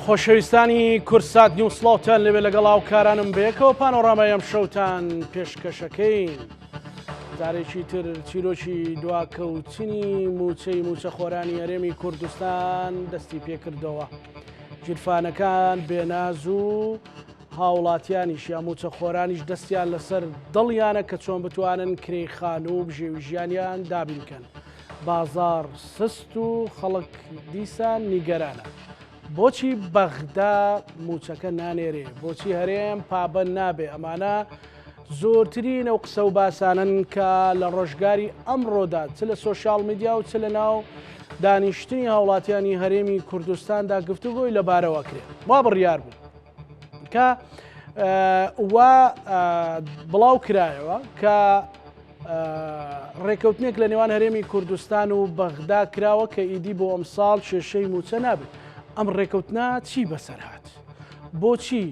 خۆشەویستانی کورسات نیوسڵاوتان لەوێ لەگەڵ هاوکارانم بەیەکەوە پانۆڕامای ئەم شەوتان پێشکەشەکەین. جارێکی تر چیرۆکی دواکەوتنی موچە خۆرانی هەرێمی کوردستان دەستی پێکردەوە. گیرفانەکان بێناز و هاوڵاتیانیش یا موچە خۆرانیش دەستیان لەسەر دڵیانە کە چۆن بتوانن کرێی و بژێوی ژیانیان دابینکەن. بازار سست و خەڵک دیسان نیگەرانە. بۆچی بەغدا موچەکە نانێرێ؟ بۆچی هەرێم پابەن نابێ؟ ئەمانە زۆرترین ئەو قسە و باسانن کە لە ڕۆژگاری ئەمڕۆدا چ لە سۆشیال میدیا و چ لە ناو دانیشتنی هاوڵاتیانی هەرێمی کوردستاندا گفتوگۆی لەبارەوە کرێت. وا بڕیار بوو کە وا بڵاو کرایەوە کە ڕێکەوتنێک لە نێوان هەرێمی کوردستان و بەغدا کراوە کە ئیدی بۆ ئەمساڵ شێشەی موچە نابێت. ئەم ڕێکەوتنا چی بەسەر هات؟ بۆچی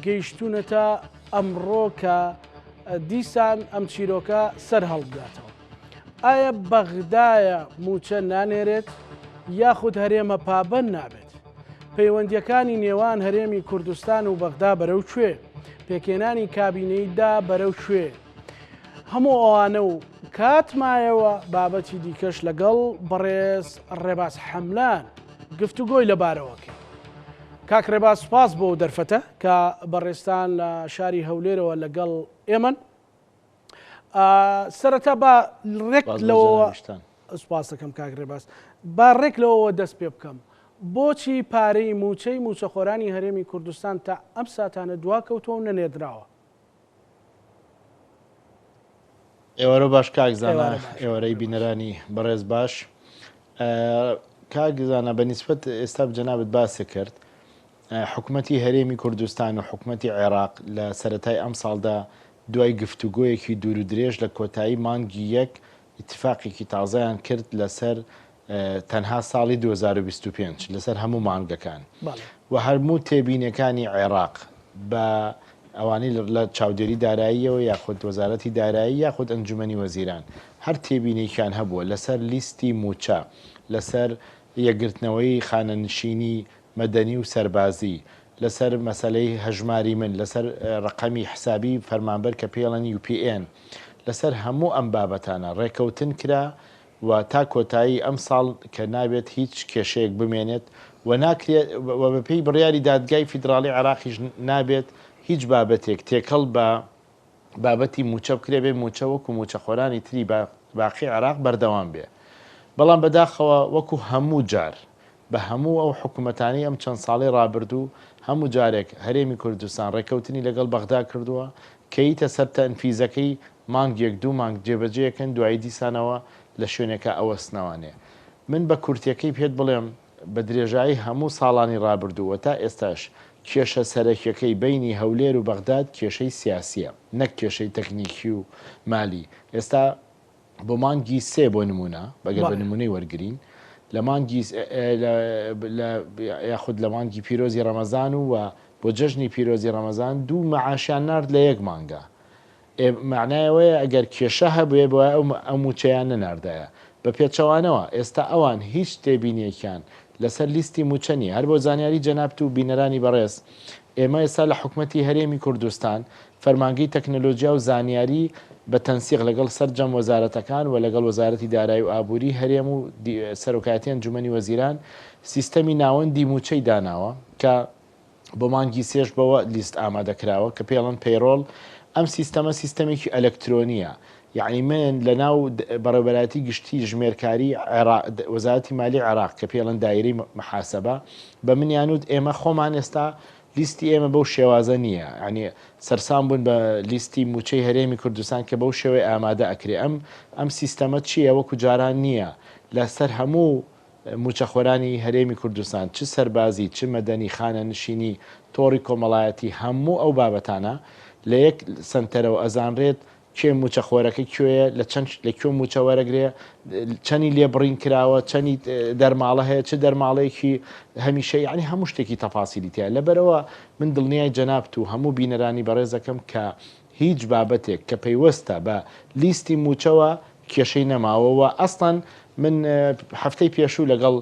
گەیشتونەتە ئەمڕۆ کە دیسان ئەم چیرۆکە سەر هەڵبداتەوە؟ ئایا بەغدایە موچە نانێرێت یاخود هەرێمە پابەن نابێت؟ پەیوەندیەکانی نێوان هەرێمی کوردستان و بەغدا بەرەو کوێ؟ پێکێنانی کابینەیدا بەرەو کوێ؟ هەموو ئەوانە و کاتمایەوە بابەتی دیکەش لەگەڵ بەڕێز ڕێباز حەملان گفتوگۆی لەبارەوەکەی. کاک ڕێباز سوپاس بۆ دەرفەتە کە بەڕێستان لە شاری هەولێرەوە لەگەڵ ئێمن. سەرەتا با ڕێک لەوە سوپاس دەکەم کاک ڕێباز، با ڕێک لەوەوە دەست پێ بکەم. بۆچی پارەی موچەی موچەخۆرانی هەرێمی کوردستان تا ئەم ساتانە دواکەوتەوە و نەنێدراوە؟ ئێوەرە باش کاکزانە، ئێوەرەی بینەرانی بەڕێز باش. کاکزانە بەنسبەت ئێستا بجەنابەت باسێ کرد حکوومەتی هەرێمی کوردستان و حکوومەتی عێراق لە سەرەتای ئەم ساڵدا دوای گفتوگۆیەکی دوور و درێژ لە کۆتایی مانگی یەک ئیتفاقێکی تازایان کرد لەسەر تەنها ساڵی 2025 لەسەر هەموو مانگەکان و هەرموو تێبینەکانی عێراق بە ئەوانەی لە چاودێری داراییەوە یاخود وەزارەتی دارایی یاخود ئەنجومەنی وەزیران هەر تێبینێکیان هەبووە لەسەر لیستی موچە، لەسەر یەکگرتنەوەی خانەنشینی مەدەنی و سەربازی، لەسەر مەسەلەی هەژماری من، لەسەر ڕقەمی حسابی فەرمانبەر کە پێڵەن UPN، لەسەر هەموو ئەم بابەتانە ڕێکەوتن کرا و تا کۆتایی ئەم ساڵ کە نابێت هیچ کێشەیەک بمێنێت و ناکرێت و بەپێی بڕیاری دادگای فیدراڵی عێراقیش نابێت هیچ بابەتێک تێکەڵ بە بابەتی موچە بکرێ بێ موچە وەکو موچەخۆرانی تری باقی عێراق بەردەوام بێ. بەڵام بەداخەوە وەکو هەموو جار بە هەموو ئەو حکوومەتانی ئەم چەند ساڵی ڕابردوو هەموو جارێک هەرێمی کوردستان ڕێکەوتنی لەگەڵ بەغدا کردووە کە ئیتە سەر تەنفیزەکەی مانگێک دوو مانگ جێبەجێەکەن دوایی دیسانەوە لە شوێنێکە ئەوەستنەوانێ. من بە کورتەکەی پێت بڵێم بە درێژایی هەموو ساڵانی ڕابردووە تا ئێستاش کێشە سەرەکیەکەی بینی هەولێر و بەغداد کێشەی سیاسیە نەک کێشەی تەکنیکی و مالی. ئێستا بۆ مانگی سێ بۆ نمونە بەگە بە نمونەی وەرگین لە مانگی یاخود لە مانگی پیرۆزی ڕەمەزان و بۆ جەژنی پیرۆزی ڕەمەزان دوو مەعاشیان نرد لە یەک مانگە. معنایەوەیە ئەگەر کێشە هەبێ بۆ ئەو موچەیان نەناردایە بە پێچەوانەوە ئێستا ئەوان هیچ تێبینیەکیان لەسەر لیستی موچەنی. هەر بۆ زانیاری جەنابەت و بینەرانی بەڕێز، ئێمە ئێستا لە حکوومەتی هەرێمی کوردستان فەرمانگەی تەکنۆلۆژیا و زانیاری بە تەنسیق لەگەڵ سەرجەم وەزارەتەکان و لەگەڵ وەزارەتی دارایی و ئابووری هەرێم و سەرۆکایەتی ئەنجومەنی وەزیران سیستەمی ناوەندی موچەی داناوە کە بۆ مانگی سێش بەوە لیست ئامادەکراوە کە پێڵەن پەیڕۆڵ. ئەم سیستەمە سیستەمێکی ئەلەکترۆنیە، یعنی من لە ناو بەڕێوەبەراتی گشتی ژمێرکاری وەزارەتی مالی عێراق کە پێڵەن دایرەی محاسەبە بە منیانوت ئێمە خۆمان ئێستا لیستی ئێمە بەو شێوازە نییە، ینی سەرسام بوون بە لیستی موچەی هەرێمی کوردستان کە بەو شێوەی ئامادە ئەکرێ. ئەم سیستەمە چییە؟ وەکو جاران نییە لەسەر هەموو موچەخۆرانی هەرێمی کوردستان چ سەربازی چ مەدەنی خانەنشینی تۆڕی کۆمەڵایەتی هەموو ئەو بابەتانە لە یەک سنتەرەوە ئەزانرێت کێ موچەخۆرەکە کوێیە لە کوێ موچە وەرەگرێ چەنی لێ بڕین کراوە چەنی دەرماڵە هەیە چه دەرماڵەیەکی هەمیشە یعنی هەموو شتێکی تەفاسیلی تایە. لەبەرەوە من دڵنیای جەنابەت و هەموو بینەرانی بەڕێزەکەم کە هیچ بابەتێک کە پەیوەستە بە لیستی موچەوە کێشەی نەماوەوە. ئەستان من هەفتەی پێشوو لەگەڵ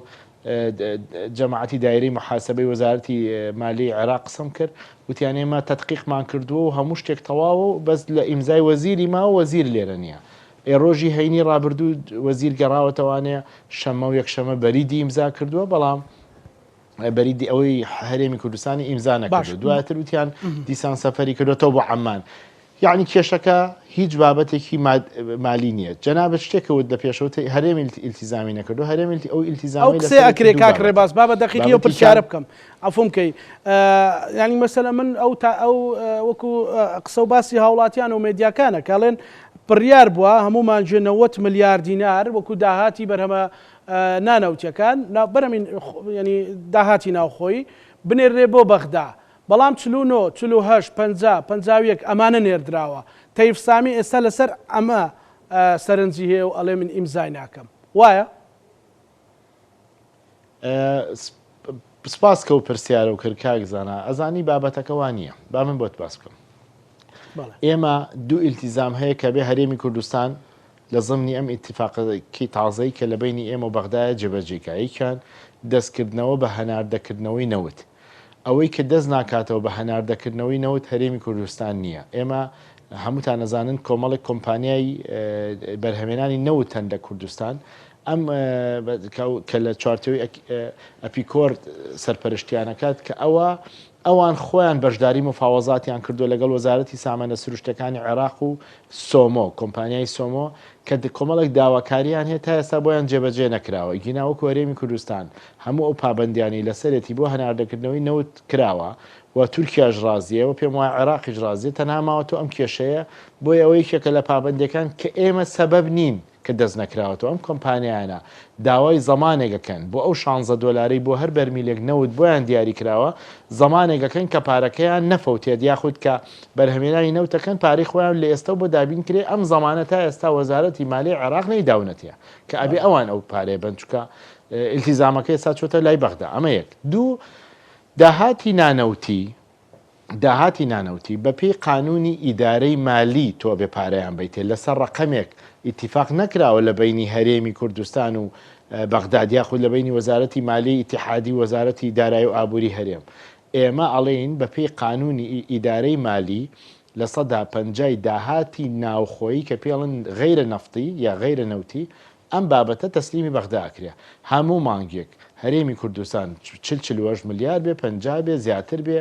جەماعەتی دایرەی محاسبەی وەزارەتی مالی عێراق قسەم کرد وتیان ئێمە تەدقیقمان کردووە و هەموو شتێک تەواوە و بەس لە ئیمزای وەزیری ماوە وەزیر لێرە نییە. ڕۆژی هەینی ڕابردوو وەزیر گەڕاوەتەوانەیە شەمە و یەکشەمە بەریدی ئیمزا کردووە بەڵام بەریدی ئەوەی هەرێمی کوردستانی ئیمزا نەکردو. دواتر وتیان دیسان سەفەری کردوێتەوە بۆ عەمان. یعنی کێشەکە هیچ بابەتێکی مالی نییە. جەنابەت شتێکەوت لە پێشەوە هەرێمی ئیلتیزامی نەکردو هەرێمی ئەو ئیلتیزامی ئەو قسەی ئەکرێ کاک ڕێباز با بە دەقیقی و پرسیارە بکەم عەفوم کەی ینی مەسەلە من ئەو وەکو قسە و باسی هاوڵاتیان و مێدیاکانە کاڵێن بڕیار بووە هەمومان 90 ملیار دینار وەکو داهاتی بەرهەمە نانەوتیەکان بەرەمین ینی داهاتی ناوخۆی بنێرێ بۆ بەغدا. بەڵام 49 48 50 51 ئەمانە نێردراوە. تەیف سامی ئێستا لەسەر ئەمە سەرنجی هەیە و ئەڵێ من ئیمزای ناکەم. وایە؟ سپاس کە و پرسیارە و کرد کاکزانە ئەزانی بابەتەکەوان نییە. با من بۆت باس بکەم. ئێمە دوو ئیلتیزام هەیە کە بێ هەرێمی کوردستان لە ضمنی ئەم ئیتیفاقی تازەی کە لە بینی ئێمە و بەغدایە جێبەجێکاییکان دەستکردنەوە بە هەناردەکردنەوەی نەوت. ئەوەی کە دەست ناکاتەوە بە هەناردەکردنەوەی نەوت هەرێمی کوردستان نییە. ئێمە هەمووتان نەزانن کۆمەڵێک کۆمپانیای بەرهەمێنانی نەوتەن لە کوردستان ئەم کە لە چوارتەوەی ئەپیکۆرد سەرپەرشتیانەکات کە ئەوان خۆیان بەشداری مفاوەزاتیان کردو لەگەڵ وەزارەتی سامانە سروشتەکانی عێراق و سۆمۆ کۆمپانیای سۆمۆ کە کۆمەڵێک داواکاریان هەیە تا ئێستا بۆیان جێبەجێ نەکراوە. گیناوەکو هەرێمی کوردستان هەموو ئەو پابندیانی لەسەرێتی بۆ هەناردەکردنەوەی نەوت کراوە و تورکیاش ڕازیەوە پێم وایە عێراقیش ڕازیە تەنها ماوەتەوە ئەم کێشەیە بۆی ئەوەی کێکە لە پابندەکان کە ئێمە سەبەب نین کە دەست نەکراوەتەوە ئەم کۆمپانیانە داوای زەمانێکەکەن بۆ ئەو 16 دۆلاری بۆ هەر بەرمیلێک نەوت بۆیان دیاری کراوە زەمانێکەکەن کە پارەکەیان نەفەوتێت یاخود کە بەرهەمێنانی نەوتەکەن پارەی خۆیان لە ئێستا بۆ دابین کرێ ئەم زەمانە تا ئێستا وەزارەتی مالی عێراق نەیداونەتیە کە ئەبێ ئەوان ئەو پارەیە بنچکە ئیلتیزامەکەی ئێستا چۆتە لای بەغدا. ئەمە یەک. دوو داهاتی نانەوتی بە پێی قانونی ئیدارەی مالی تۆ بێ پارەیان بیتێ لەسەر ڕقەمێک ئیتیفاق نەکراوە لە بینی هەرێمی کوردستان و بەغداد یاخود لە بینی وەزارەتی مالی ئیتیحادی وەزارەتی دارایی و ئابووری هەرێم. ئێمە ئەڵێین بە پێی قانونی ئیدارەی مالی لە 150 داهاتی ناوخۆیی کە پێڵن غەیرە نەفتی یا غەیرە نەوتی ئەم بابەتە تەسلیمی بەغدا کرێ. هەموو مانگێک هەرێمی کوردستان 40 ملیار بێ 50 بێ زیاتر بێ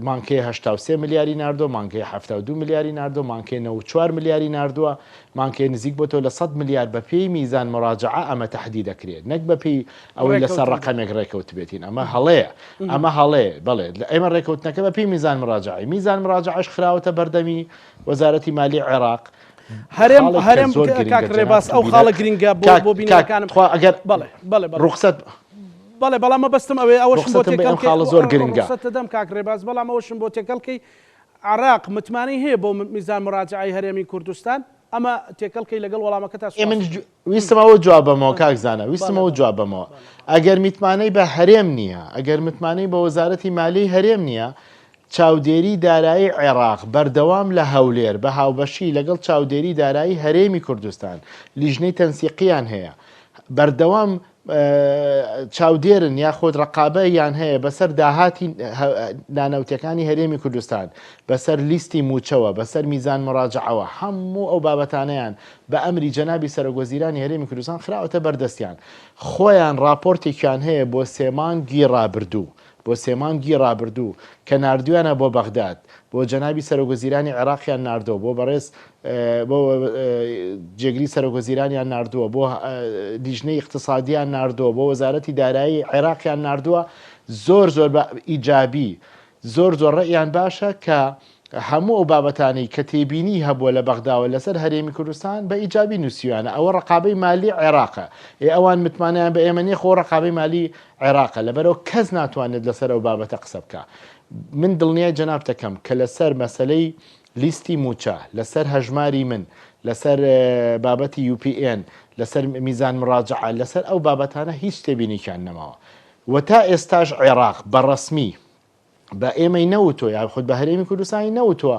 مانکەی 83 ملیاری نردۆ مانکەی 72 ملیاری نردۆ مانکەی 94 ملیاری نردووە مانکەی نزیک بۆ تۆ لە 100 ملیار بە پێی میزان مراجعە ئەمە تەحدید دەکرێت نەک بە پێی ئەوەی لەسەر ڕقەمێک ڕێکەوت بێتین ئەمە هەڵەیە بەڵێ ئێمە ڕێکەوتنەکە بە پێی میزان مراجعەش خراوەتە بەردەمی وەزارەتی مالی عێراق. هەرێم کاک ڕێباس ئەو خاڵە گرنگە بۆ بینەکانم ئەگەر ڕوخسەت بەڵێ بەڵام مەبەستم ئەوەشم بۆ خاڵە زۆر گرنگە دەم کاک ڕێباز بەڵام ئەوشم بۆ تێکەڵکەی عراق متمانەی هەیە بۆ میزان مراجعەی هەرێمی کوردستان ئەمە تێکەڵکەی لەگەڵ وەڵامەکە تا ویستمەوە جوابەمەوە کاکزانە ویستمەوە جوابەمەوە ئەگەر میتمانەی بە هەرێم نییە ئەگەر متمانەی بە وەزارەتی مالی هەرێم نییە چاودێری دارایی عێراق بەردەوام لە هەولێر بە هاوبەشی لەگەڵ چاودێری دارایی هەرێمی کوردستان لیژنەی تەنسیقیان هەیە بەردەوام چاودێرن یاخۆت ڕقابەیان هەیە بەسەر داهاتی نانەوتەکانی هەرێمی کوردستان بەسەر لیستی موچەوە بەسەر میزان مراجعەوە هەموو ئەو بابەتانەیان بە ئەمری جەنابی سەرۆکوەزیرانی هەرێمی کوردستان خراوەتە بەردەستیان خۆیان راپۆرتێکیان هەیە بۆ سێمانگی ڕابردوو کە نردویانە بۆ بەغداد بۆ جەنابی سەرۆکوەزیرانی عێراقیان نردووە بۆ بەڕێز بۆ جێگری سەرۆکوەزیرانیان نردووە بۆ لیژنەی اقتصادیان نردووە بۆ وەزارەتی دارایی عێراقیان نردووە زۆر بە ئیجابی زۆر ڕێیان باشە کە هەموو ئەو بابەتانەی کە تێبینی هەبووە لە بەغداوە لەسەر هەرێمی کوردستان بە ئیجابی نووسیوانە ئەوە ڕقابەی مالی عێراقە ئەوان متمانیان بە ئێمە نیە خۆ ڕقابەی مالی عێراقە لەبەرەوە کەس ناتوانێت لەسەر ئەو بابەتە قسە بکە. من دڵنیای جەناب دەکەم کە لەسەر مەسەلەی لیستی موچە لەسەر هەژماری من لەسەر بابەتی UPN لەسەر میزان مراجعە لەسەر ئەو بابەتانە هیچ تێبینییان نەماوە و تا ئێستاش عێراق بەڕەسمی بە ئێمەی نەوتۆ یا خودت بە هەرێمی کوردستانی نەوتووە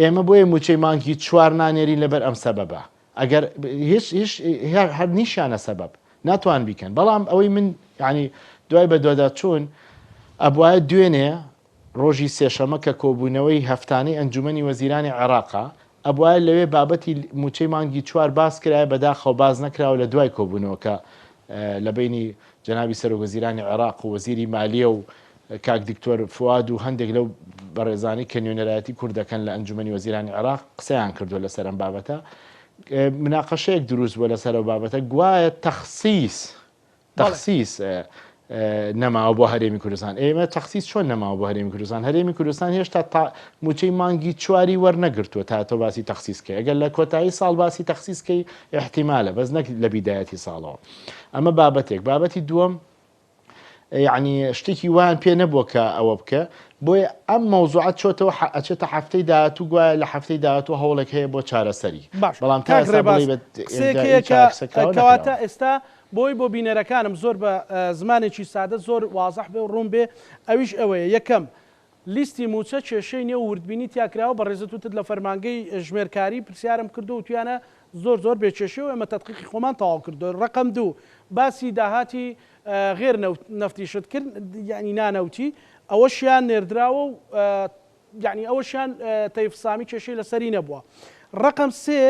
ئێمە بۆیە موچەی مانگی 4 نانێری لەبەر ئەم سەبەبە ئەگەر هیچ هەر نیشانە سەبەب ناتوان بیکەن بەڵام ئەوەی من ینی دوای بە دۆدا چوون ئەبواە دوێنێ ڕۆژی سێشەمە کە کۆبوونەوەی هەفتانەی ئەنجومەنی وەزیرانی عێراقا ئەبواە لەوێ بابەتی موچەی مانگی چوار باس کرایە بەداخەو باز نەکراوە لە دوای کۆبوونەوەکە لە بینی جەنابی سەرۆکوەزیرانی عێراق و وەزیری مالیە و کاک دکتۆر فواد و هەندێک لەو بەڕێزانی کە نوێنەرایەتی کوردەکەن لە ئەنجومەنی وەزیرانی عێراق قسەیان کردو لەسەر ئەم بابەتە مناقەشەیەک دروست بووە لەسەر ئەو بابەتە گوایە تەخسیس نەماوە بۆ هەرێمی کوردستان ئێمە تەخسیس چۆن نەماوە بۆ هەرێمی کوردستان هەرێمی کوردستان هێشتا تا موچەی مانگی چواری وەرنەگرتووە تا تۆ باسی تەخسیسکە ئەگەر لە کۆتایی ساڵ باسی تەخسیسکەی احتیمالە بەس نەک لە بیدایەتی ساڵەوە ئەمە بابەتی دووەم یعنی شتێکی وان پێ نەبووە کە ئەوە بکە بۆیە ئەم مەوزوعات چۆتەوە ئەچێتە هەفتەی داهاتوو گوایە لە هەفتەی داهاتوو هەوڵێک هەیە بۆ چارەسەری بەڵام کەواتە ئێستا بۆی بۆ بینەرەکانم زۆر بە زمانێکی سادە زۆر وازەح بێ و ڕوون بێ ئەویش ئەوەیە یەکەم لیستی موچە کێشەی نێو وردبینی تیاکراوە بە ڕێزەتوتت لە فەرمانگەی ژمێرکاری پرسیارم کردو و توانە زۆر بێکێشەوە ئێمە تەدقیقی خۆمان تەواو کردو ڕقم دوو باسی داهاتی غێر نەفتیشت کرد یعنی نانەوتی ئەوەشیان نێردراوە و یعنی ئەوەشیان تەیفسامی کێشەی لەسەری نەبووە ڕقم سێ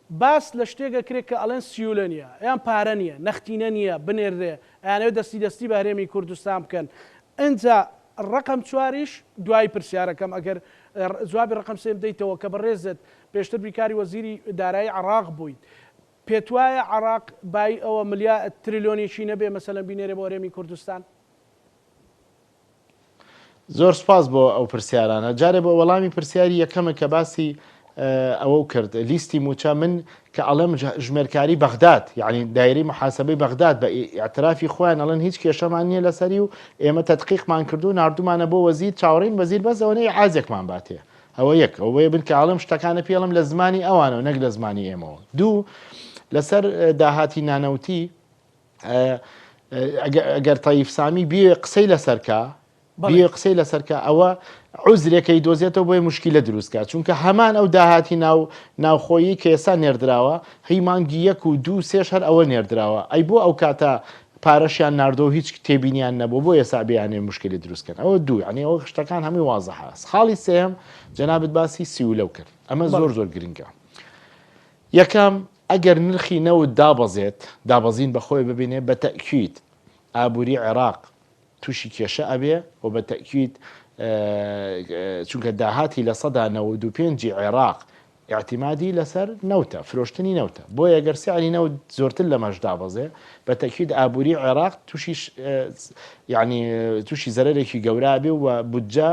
باس لە شتێکە کرێت کە ئەڵێن سیولە نیە یان پارە نییە نەختینە نییە بنێردێ ئەیانەوە دەستی بە هەرێمی کوردستان بکەن ئەنجا ڕقم چواریش دوای پرسیارەکەم ئەگەر جوابی ڕقم سێم دەیتەوە کە بەڕێزت پێشتر بیکاری وەزیری دارایی عێراق بوویت پێت وایە عێراق بای ئەوە ملیار تریلیۆنێکی نەبێ مەسەلەن بینێرێ بۆ هەرێمی کوردستان زۆر سپاس بۆ ئەو پرسیارانە جارێ بۆ وەڵامی پرسیاری یەکەمە کە باسی ئەوە کرد لیستی موچە من کە ئەڵێم ژمێرکاری بەغداد یعنی دایرەی محاسبەی بەغداد بە ئاعترافی خۆیان ئەڵێن هیچ کێشەمان نییە لەسەری و ئێمە تەدقیقمان کردو نردومانە بۆ وەزیر چاوەڕین وەزیر بەس ئەوەی عازێکمان باتێ ئەوە یەک ئەوەیە بن کە ئاڵم شتەکانە پێڵم لە زمانی ئەوانەوە نەک لە زمانی ئێمەوە دوو لەسەر داهاتی نانەوتی ئەگەر تەیف سامی بێ قسەی لەسەرکە بێ قسەی لەسەرکە ئەوە عوزرێکەی دۆزێتەوە بۆی مشکلە دروستکە چونکە هەمان ئەو داهاتی ناوخۆیی کە ئێستا نێردراوە هەی مانگی یەک و دوو سێش هەر ئەوە نێردراوە ئەی بۆ ئەو کاتە پارەشیان نردۆ هیچ تێبینیان نەبوو بۆ ئێستا بیانێ مشکلی دروستکەن ئەوە دوو عنی ئەوە شتەکان هەمووی وازەحە خاڵی سێم جەنابەت باسی سیولەو کرد ئەمە زۆر گرنگە یەکەم ئەگەر نرخی نەوت دابەزین بەخۆی ببینێ بە تەکید ئابووری عێراق تووشی کێشە ئەبێ و بە تەکید چونکە داهاتی لە سەدا 95 عێراق اعتیمادی لەسەر نەوتە فرۆشتنی نەوتە بۆ ئەگەر سیعلی نەوت زۆرتر لە مەش دابەزێ بە تەکید ئابووری عێراق تووشی زەرێکی گەورە بێ و بودجە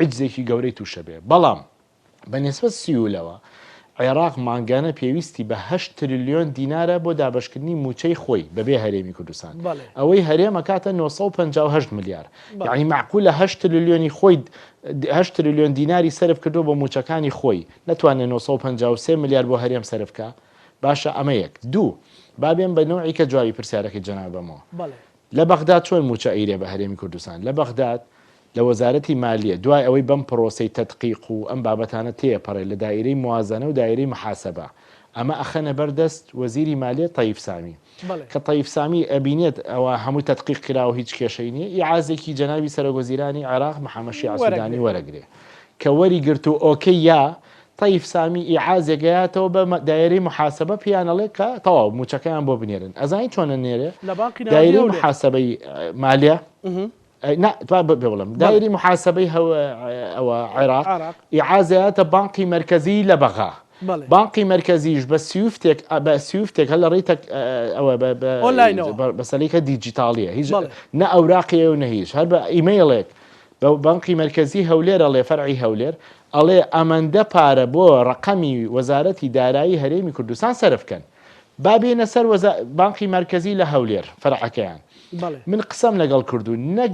عجزێکی گەورەی تووشە بێ بەڵام بە نسبەت سیولەوە عێراق مانگانە پێویستی بە 8 تریلیۆن دینارە بۆ دابشکردنی موچەی خۆی بەبێ هەرێمی کوردستان ئەوەی هەرێمە کاتە 958 ملیار یعنی معقولە 8 تریلیۆنی خۆی 8 تریلیۆن دیناری سرف کردو بۆ موچەکانی خۆی نەتوانێت 953 ملیار بۆ هەرێم سرفکە باشە ئەمە یەک دوو بابێن بە نوعی کە جوابی پرسیارەکەی جەنابەمەوە لە بەغداد چۆن موچە ئەیرێ بە هەرێمی کوردستان لە بەغداد لە وەزارەتی مالیە دوای ئەوەی بەم پرۆسەی تەدقیق و ئەم بابەتانە تێپەڕێ لە دایرەی موازنە و دایرەی محاسبە ئەمە ئەخەنە بەردەست وەزیری مالیە تەیف سامی کە تەیف سامی ئەبینێت ئەوە هەموو تەدقیق کراوە هیچ کێشەی نییە ئیعازێکی جەنابی سەرۆکوەزیرانی عێراق محەممەد شیع سوودانی وەرەگرێ کە وەری گرت و ئۆکەی یا تەیف سامی ئیعازێگەیاتەوە بە دایرەی محاسبە پیانەڵێ کە تەواو موچەکەیان بۆ بنێرن ئەزانی چۆنە نێرێ دایرەی محاسبەی مالیە بڵم دایری محاسبەی ئەوە عێراق ئیعازەیەتە بانقی مرکزی لە بەغا بانقی مرکزیش بە سیوفتێک هەل لە ڕێتە بەسەلیکە دیجیتاڵیە هیچ نە ئەوراقی و نە هیچ هەر بە ئیمەیلێک بە بانقی مرکزی هەولێر ئەڵێ فەرعی هەولێر ئەڵێ ئەمەندە پارە بۆ ڕقەمی وەزارەتی دارایی هەرێمی کوردستان سەرفکەن بابێنە سەر بانقی مرکزی لە هەولێر فەرعەکەیان من قسەم لەگەڵ کردو نەک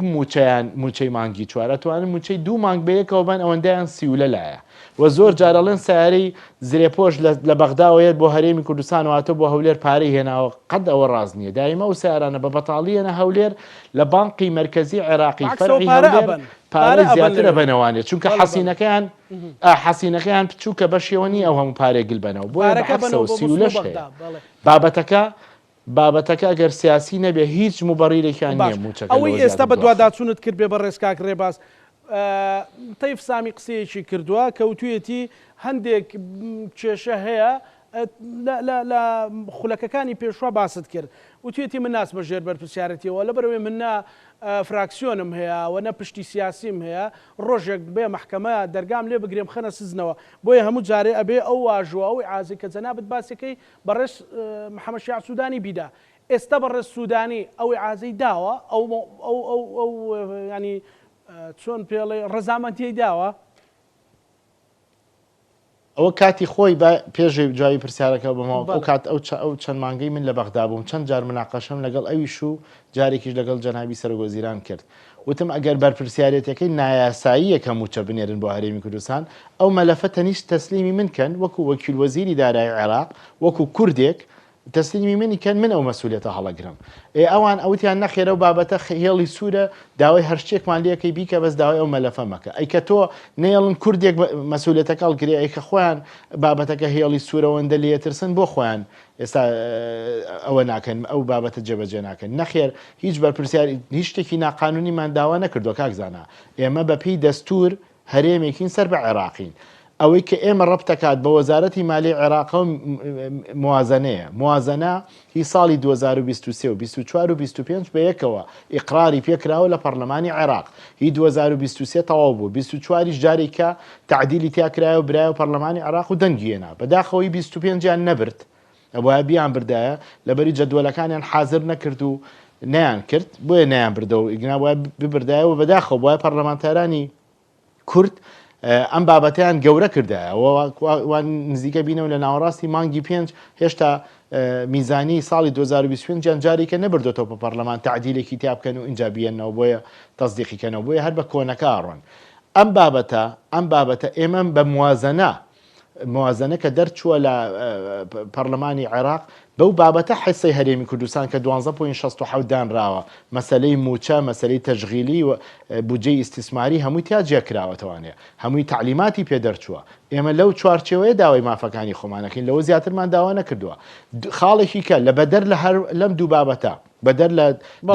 موچەی مانگی چوارە توانن موچەی دوو مانگ بەیەکەوە بن ئەوەندەیان سیولە لایە و زۆر جارەڵێن سیارەی زرێپۆش لە بەغداوەیەت بۆ هەرێمی کوردستان واتە بۆ هەولێر پارەی هێناوە قەت ئەوە ڕاز نییە دایمە و سیارانە بە بەتاڵیەنە هەولێر لە بانقی مرکزی عێراقی فەرعی هەولێر پارە زیاترە بنەوانێت چونکە حەسینەکەیان بچووکە بەشێوەنی ئەو هەموو پارێک گل بنەوە بۆ سیولەش هەیە بابەتەکە بابەتەکە ئەگەر سیاسی نەبێ هیچ مبەڕیرێکیان نییە موچەکە ئەوەی ئێستا بە دوواداچوونت کرد بێ بەڕێز کاک ڕێباز تەیف سامی قسەیەکی کردووە کەوتویەتی هەندێک کێشە هەیە لە خولەکەکانی پێشوا باست کرد وتوێتی من ناس بەژێر بەرپرسیارەتیەوە لە بەرەوەی مننا فراکسیۆنم هەیە و نە پشتی سیاسیم هەیە ڕۆژێک بێ محکەمە دەرگام لێ بگرێم خەنە سزنەوە بۆیە هەموو جارێ ئەبێ ئەو واژوە ئەوی عازی کە جەنابەت باسەکەی بەڕێز محەممەد شیع سوودانی بیدا ئێستا بەڕێز سوودانی ئەوی عازەی داوە ئەو ینی چۆن پێڵێ ڕەزامەندی داوە ئەوە کاتی خۆی پێشێ جوابی پرسیارەکە بمەوە ئەو کات ئەو چەند مانگەی من لە بەغدا بووم چەند جار مناقەشەم لەگەڵ ئەویش و جارێکیش لەگەڵ جەنابی سەرۆگۆزیران کرد وتم ئەگەر بەرپرسیارەتەکەی نایاسایی یەکەم موچە بنێرن بۆ هەرێمی کوردستان ئەو مەلەفە تەنیشت تەسلیمی من کەن وەکو وەکیل وەزیری دارایی عێراق وەکو کوردێک تەسلیمی منی کەن من ئەو مەسئولیەتە هەڵەگرم ئەوان ئەوتیان نەخێرە و بابەتە هێڵی سوورە داوای هەرشتێکمان لەکەی بیکە بەس داوای ئەو مەلەفە مەکە ئەیکە تۆ نێڵن کوردێک مەسئولیەتەکە هەڵگرێ ئەیکە خۆیان بابەتەکە هێڵی سوورەوەندە لێترسن بۆ خۆیان ئێستا ئەوە ناکەن ئەو بابەتە جێبەجێ ناکەن نەخێر هیچ بەرپرسیاری هیچ شتێکی ناقانونیمان داوا نەکردووە کاکزانە ئێمە بەپێی دەستور هەرێمێکین سەر بە عێراقین ئەوەی کە ئێمە ڕەبتەکات بە وەزارەتی مالی عێراق و موازنەیە موازنە هی ساڵی 2023 و 24 و 25 بە یەکەوە ئیقراری پێکراوە لە پەرلەمانی عێراق هی 2023 تەواو بوو 24 جارێکە تعدیلی تیاکرایە و برایە و پەرلەمانی عێراق و دەنگیێنا بەداخەوەی 25یان نەبرد ئەوە بیان بردایە لەبەری جەدوەلەکانیان حازر نەکرد و نیان کرد بۆیە نیان بردەوە ئیگنا وایە ببردایەوە بەداخەوە بۆیە پەرلەمانتارانی کورد ئەم بابەتیان گەورە کردایە نزیکە بینەوە لە ناوەڕاستی مانگی 5 هێشتا میزانی ساڵی 2025 جارێکە نەبردێتەوە بە پەرلەمان تعدیلێکی تیا بکەن و اینجا بێنەوە بۆیە تەصدیقیکەنەوە بۆیە هەر بە کۆنەکە ئاڕۆن ئەم بابەتە ئێمە بە موازنە کە دەرچووە لە پەرلەمانی عێراق بەو بابەتە حیسەی هەرێمی کوردستان کە 12.67 دانراوە مەسلەی موچە مەسلەی تەشغیلی و بودجەی ئیستیسماری هەمووی تیا جێکراوەتەوانێ هەمووی تعلیماتی پێدەرچووە ئێمە لەو چوارچێوەیە داوای مافەکانی خۆمانەکەین لەوە زیاترمان داوا نەکردووە خاڵێکی کە لە بەدەر لەم دوو بابەتە بەدەر لە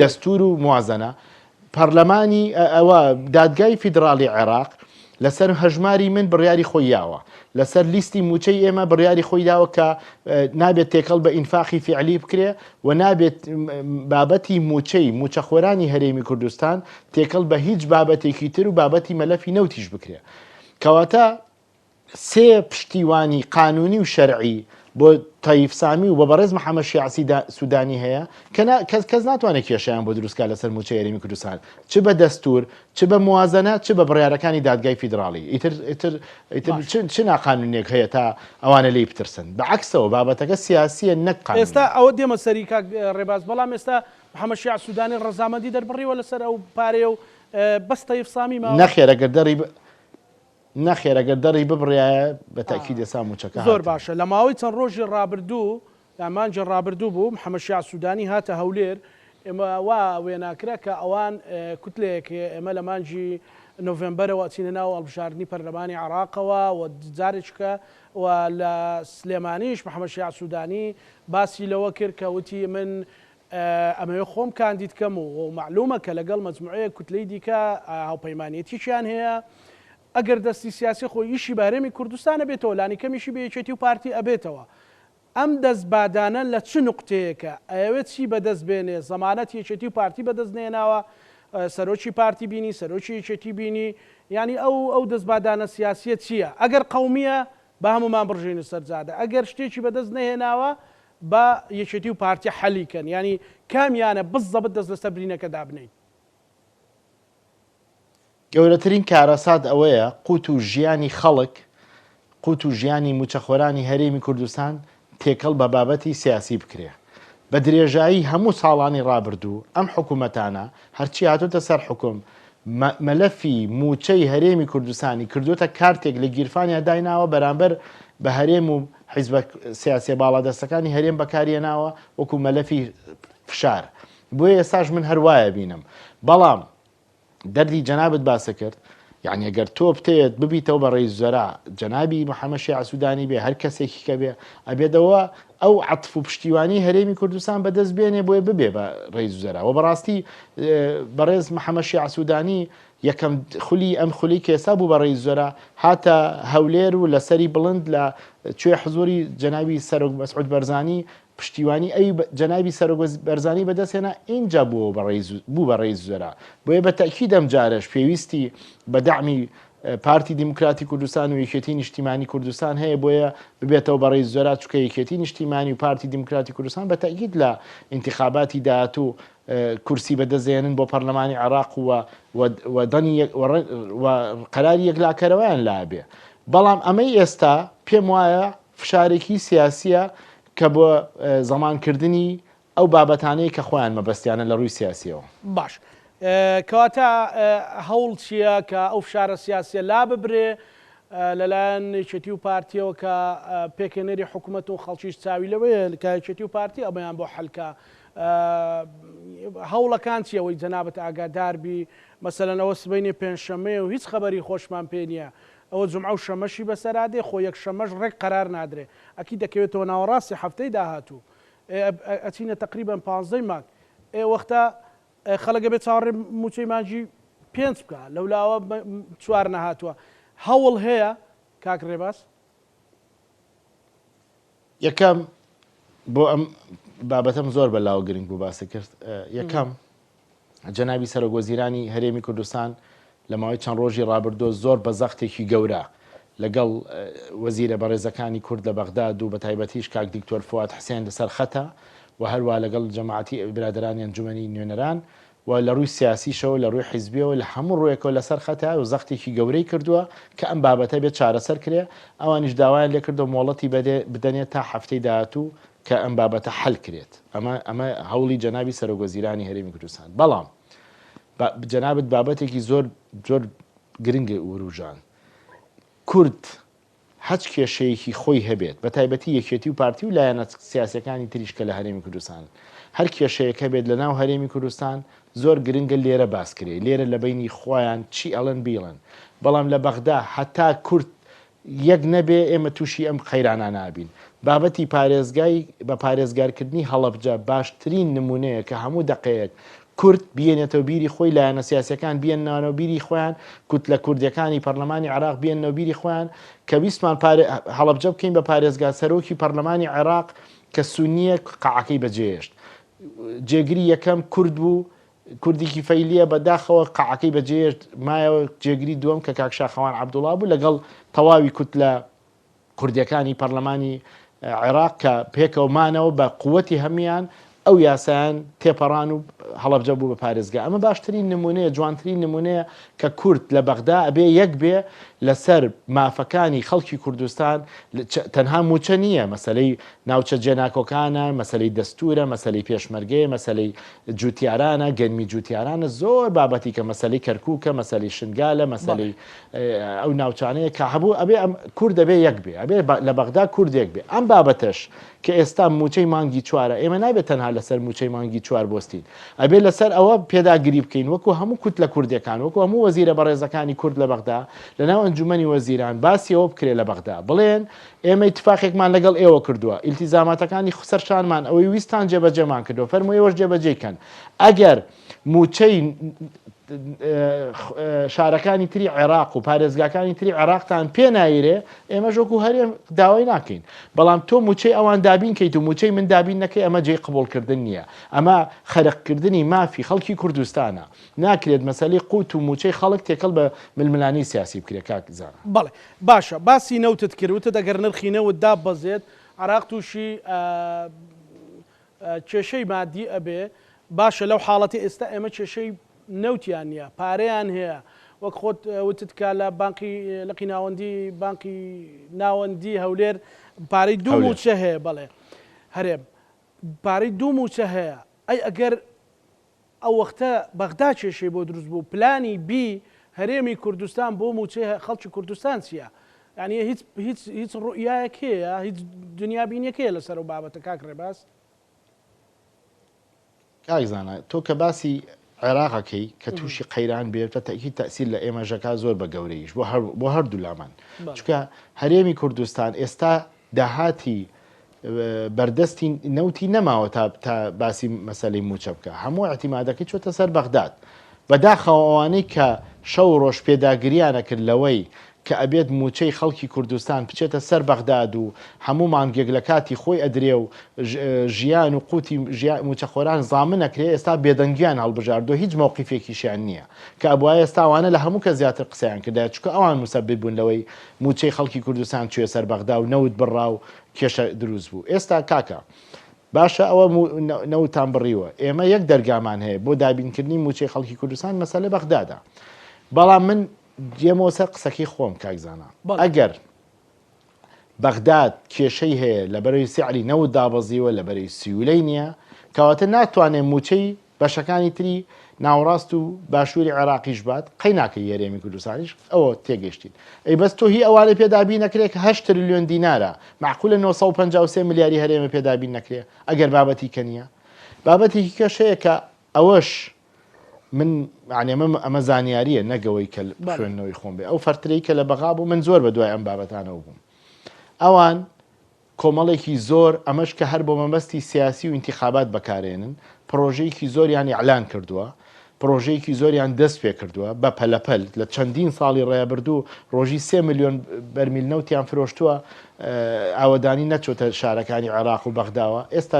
دەستور و موازنە پەرلەمانی ئەوە دادگای فیدراڵی عێراق لەسەر هەژماری من بڕیاری خۆیاوە لەسەر لیستی موچەی ئێمە بڕیاری خۆی داوە کە نابێت تێکەڵ بە ئینفاقی فعلی بکرێ و نابێت بابەتی موچەخۆرانی هەرێمی کوردستان تێکەڵ بە هیچ بابەتێکی تر و بابەتی مەلەفی نەوتیش بکرێ کەواتە سێ پشتیوانی قانونی و شەرعی بۆ تەیف سامی و بە بەڕێز محەممەد شیع سوودانی هەیە کەس ناتوانێت کێشیان بۆ دروستکە لەسەر موچە هەرێمی کوردستان چ بە دەستور چ بە موازنە چ بە بڕیارەکانی دادگای فیدراڵی ئیتر چ ناقانونێک هەیە تا ئەوانە لی بترسن بەعکسەوە بابەتەکە سیاسیە نەک قانونی. ئێستا ئەوە دێمە سەری کاک ڕێباز بەڵام ئێستا محەممەد شیع سوودانی ڕەزامەندی دەربڕیوە لەسەر ئەو پارێ و بەس تەیف سامی ماوە نەخێرەگەر دەڕی ببڕایە بە تاکی دەسا موچەکە زۆر باشە لە ماوەی چەند ڕۆژی ڕابردوو ئەمانجە ڕابردوو بوو محەممەد شیع سوودانی هاتە هەولێر ئێمە وا وێناکرا کە ئەوان کوتلەیەک ئێمە لە مانجی نۆڤێمبەرەوە چینە ناو هەڵبژاردننی پەرلەمانی عێراقەوە و جارێککە و لە سلێمانیش محەممەد شیع سوودانی باسی لەوە کرد کە وتی من ئەمەوێ خۆم کاندید کەم و معلومە کە لەگەڵ مەجموعەیە کوتلەی دیکە هاوپەیمانێتیشیان هەیە ئەگەر دەستی سیاسی خۆی ئیشی بارێمی کوردستانە بێتەوە لانی کەمیشی بەیەکێتی و پارتی ئەبێتەوە ئەم دەست بادانە لە چ نقطەیەکە ئەوێت چی بەدەست بێنێ زەمانەت یەکێتی و پارتی بەدەست نێناوە سەرۆکی پارتی بینی سەرۆکی یەکێتی بینی ینی ئەو دەست بادانە سیاسیە چییە ئەگەر قەومیە بە هەمومان بڕژێنە سەرجادە ئەگەر شتێکی بەدەست نەهێناوە بە یەکێتی و پارتی حەلیکەن ینی کامیانە بزەبت دەست لەسەر برینەکە دابنین. گەورەترین کارەسات ئەوەیە قوت و ژیانی خەڵک قوت و ژیانی موچەخۆرانی هەرێمی کوردستان تێکەڵ بە بابەتی سیاسی بکرێ بە درێژایی هەموو ساڵانی ڕابردوو ئەم حکوومەتانە هەرچی هاتوتە سەر حکوم مەلەفی موچەی هەرێمی کوردستانی کردوتە کارتێک لە گیرفانیا دایناوە بەرامبەر بە هەرێم و حیزبە سیاسی باڵادەستەکانی هەرێم بەکارێناوە وەکو مەلەفی فشار بۆیە ئێستاش من هەروایە بینم بەڵام دەردی جەنابەت باسە کرد یعنی ئەگەر تۆ بتێت ببیتەوە بە ڕێز زەرا جەنابی محەممەد شیع سوودانی بێ هەر کەسێکی کە بێ ئەبێتەوە ئەو عەتف و پشتیوانی هەرێمی کوردستان بەدەست بێنێ بۆیە ببێ بە ڕێز زەرا و بەڕاستی بەڕێز محەممەد شیع سوودانی یەکەم خولی ئەم خولی کێسا بوو بە ڕێز زەرا هاتە هەولێر و لەسەری بڵند لە کوێ حزوری جەنابی سەرۆک مەسعود بەرزانی پشتیوانی ئەی جەنابی سەرۆک بەرزانی بەدەستێنا اینجا بوو بە ڕێز زەرا بۆیە بە تەکید ئەم جارش پێویستی بە دەعمی پارتی دیموکراتی کوردستان و یەکێتی نیشتیمانی کوردستان هەیە بۆیە ببێتەوە بە ڕێز زەرا چکە یەکێتی نیشتیمانی و پارتی دیموکراتی کوردستان بە تەکید لە ئینتیخاباتی داهاتوو کورسی بەدەستێنن بۆ پەرلەمانی عێراق و قەراری یەکلاکەرەوەیان لابێ بەڵام ئەمەی ئێستا پێم وایە فشارێکی سیاسیە کە بۆ زەمانکردنی ئەو بابەتانەی کە خۆیان مەبەستیانە لە ڕووی سیاسیەوە باش کەواتە هەوڵ چییە کە ئەو فشارە سیاسیە لا ببرێ لەلایەن یەکێتی و پارتیەوە کە پێکەنەری حکوومەت و خەڵکیش چاوی لەوەیە کە یەکێتی و پارتی ئەمەیان بۆ حەلکە هەوڵەکان چیەوەی جەنابەت ئاگاداربی مەسەلەن ئەوە سبەینێ پێنجشەمەیە و هیچ خەبەری خۆشمان پێ نییە ئەوە جومعە و شەمەشی بەسەرادێ خۆ یەک شەمەش ڕێک قەرار نادرێ ئەکی دەکەوێتەوە ناوەڕاستی هەفتەی داهاتوو ئەچینە تقریبان 15 مانگ وەختە خەڵەکە بێت چاوەڕێ موچەی مانجی 5 بکە لەولاوە 4 نەهاتووە هەوڵ هەیە کاک ڕێباس یەکەم بۆ ئەم بابەتەم زۆر بەلاوە گرنگ بوو باسە کرد یەکەم جەنابی سەرۆک وەزیرانی هەرێمی کوردستان لە ماوەی چەند ڕۆژی ڕابردۆ زۆر بە زەختێکی گەورە لەگەڵ وەزیرە بەڕێزەکانی کورد لە بەغداد و بە تایبەتیش کاک دیکتۆر فواد حسێن لەسەر خەتە و هەروە لەگەڵ جەماعەتی برادرانی ئەنجومەنی نوێنەران و لە ڕووی سیاسیشەوە لە ڕووی حیزبیەوە لە هەموو ڕوویەکەوە لەسەر خەتە و زەختێکی گەورەی کردووە کە ئەم بابەتە بێت چارەسەر کرێ ئەوانیش داوایان لێ کردو مۆڵەتی بدەنێت تا هەفتەی داهاتوو کە ئەم بابەتە حەل کرێت ئەمە هەوڵی جەنابی سەرۆک وەزیرانی هەرێمی کوردستان بەڵام جەنابەت بابەتێکی زۆر گرنگە وروژان کورد هەچ کێشەیەکی خۆی هەبێت بە تایبەتی یەکێتی و پارتی و لایەنە سیاسەکانی تریشکە لە هەرێمی کوردستان هەر کێشەیەک هەبێت لە ناو هەرێمی کوردستان زۆر گرنگە لێرە باسکرێ لێرە لە بینی خۆیان چی ئەڵەن بیڵن بەڵام لە بەغدا هەتا کورد یەک نەبێ ئێمە تووشی ئەم قەیرانە نابین بابەتی پارێزگای بە پارێزگارکردنی هەڵەبجە باشترین نمونەیە کە هەموو دقەیەک کورد بێنێتەوە بیری خۆی لایەنە سیاسەکان بێننەوە بیری خۆیان کوت لە کوردەکانی پەرلەمانی عێراق بێننەوە بیری خۆیان کە ویسمان هەڵەبجە بکەین بە پارێزگا سەرۆکی پەرلەمانی عێراق کە سونیە قەعەکەی بەجێهێشت جێگری یەکەم کورد بوو کوردێکی فەیلیە بەداخەوە قەعەکەی بەجێهێشت مایەوە جێگری دووەم کە کاک شاخەوان عەبدوڵڵا بوو لەگەڵ تەواوی کوت لە کوردەکانی پەرلەمانی عێراق کە پێکەومانەوە بە قووەتی هەمیان ئەو یاسایان تێپەڕان و هەڵەبجە بوو بە پارێزگا ئەمە باشترین نمونەیە جوانترین نمونەیە کە کورد لە بەغدا ئەبێ یەک بێ لەسەر مافەکانی خەڵکی کوردستان تەنها موچە نییە مەسلەی ناوچە جێناکۆکانە مەسلەی دەستورە مەسلەی پێشمەرگەیە مەسلەی جوتیارانە گەنمی جوتیارانە زۆر بابەتی کە مەسلەی کەرکووکە مەسلەی شنگالە مەسلەی ئەو ناوچانەیە کە هەبوو ئەبێ کورد دەبێ یەک بێ ئەبێ لە بەغدا کوردێک بێ ئەم بابەتەش کە ئێستا موچەی مانگی چوارە ئێمە نابێت تەنها لەسەر موچەی مانگی چوار بۆستین ئەبێ لەسەر ئەوە پێداگیری بکەین وەکو هەموو کوت لە کوردەکان وەکو هەموو وەزیرە بەڕێزەکانی کورد لە بەغدا لەناو ئەنجومەنی وەزیران باسیەوە بکرێ لە بەغدا بڵێن ئێمە اتفاقێکمان لەگەڵ ئێوە کردووە ئیلتیزاماتەکانی سەرشانمان ئەوەی ویستان جێبەجێمان کردو فەرموویەوەش جێبەجێکەن ئەگەر موچەی شارەکانی تری عێراق و پارێزگاکانی تری عێراقتان پێ نایرێ ئێمە ژۆک و هەرێم داوای ناکەین بەڵام تۆ موچەی ئەوان دابین کەیت و موچەی من دابین نەکەی ئەمە جێی قبولکردن نییە ئەمە خەرقکردنی مافی خەڵکی کوردستانە ناکرێت مەسەلەی قوت و موچەی خەڵک تێکەڵ بە ململانی سیاسی بکرێت کاکزانە بەڵێ باشە باسی نەوتت کردوتە دەگەر نرخینەوە دابەزێت عێراق تووشی کێشەی مادی ئەبێ باشە لەو حاڵەتی ئێستا ئێمە کێشەی نەوتیان نییە پارەیان هەیە وەک خۆت وتت کا لە بانقی لەقی ناوەندی بانقی ناوەندی هەولێر پارەی دوو موچە هەیە بەڵێ هەرێم پارەی دوو موچە هەیە ئەی ئەگەر ئەو وەختە بەغدا کێشەی بۆ دروست بوو پلانی بی هەرێمی کوردستان بۆ موچەی خەڵکی کوردستان چییە یعنی هیچ ڕوئیایەک هەیە هیچ دنیا بینیەکەیە لەسەر و بابەتە کاک ڕێباس کاکزانە تۆ کە باسی عێراقەکەی کە تووشی قەیران بێتە تەکی تەسیل لە ئێمەژەکە زۆر بە گەورەیش بۆ هەردوو لامان چکە هەرێمی کوردستان ئێستا داهاتی بەردەستی نەوتی نەماوە تا باسی مەسەلەی موچە بکە هەموو احتیمادەکەی چۆتە سەر بەغداد بەداخەوەوانەی کە شەو ڕۆژ پێداگریانە کرد لەوەی کە ئەبێت موچەی خەڵکی کوردستان بچێتە سەر بەغداد و هەموو مانگێک لە کاتی خۆی ئەدرێ و ژیان و قوتی موچەخۆران زامن نەکرێ ئێستا بێدەنگیان هەڵبژاردۆ هیچ مووقیفێکیشیان نییە کە ئەبوایە ئێستاوانە لە هەموو کە زیاتر قسەیان کردای چکە ئەوان موسەبب بوون لەوەی موچەی خەڵکی کوردستان کوێ سەر بەغدا و نەوت بڕا و کێشە دروست بوو ئێستا کاکە باشە ئەوە نەوتان بڕیوە ئێمە یەک دەرگامان هەیە بۆ دابینکردنی موچەی خەڵکی کوردستان مەسەلە بەغدادا بەڵام من گێمەوە سەر قسەکەی خۆم کاکزانە ئەگەر بەغداد کێشەی هەیە لە بەرەوەی سیعری نەوت دابەزیوە لە بەرەوەی سیولەی نییە کەواتە ناتوانێت موچەی بەشەکانی تری ناوەڕاست و باشووری عێراقیش بات قەی ناکە یاریێمی کوردستانیش ئەوە تێگەشتین ئەی بەس تۆ هی ئەوانە پێدابی نەکرێت کە 8 تریلیۆن دینارە معقولە 953 ملیاری هەرێمە پێدابی نەکرێت ئەگەر بابەتی کە نییە بابەتی کەشەیە کە ئەوەش من ئەمە زانیاریە نەگەوەی کە خوێندنەوەی خۆم بێ ئەو فەرترەی کە لە بەغا بوو من زۆر بە دوای ئەم بابەتانەوە بووم ئەوان کۆمەڵێکی زۆر ئەمەش کە هەر بۆ مەبەستی سیاسی و انتخابات بەکارێنن پرۆژەیەکی زۆریان ئیعلان کردووە پرۆژەیەکی زۆریان دەست پێ کردووە بە پەلەپەل لە چەندین ساڵی ڕێبردوو ڕۆژی 3 ملیۆن بەرمیل نەوتیان فرۆشتووە ئاوەدانی نەچۆتە شارەکانی عێراق و بەغداوە ئێستا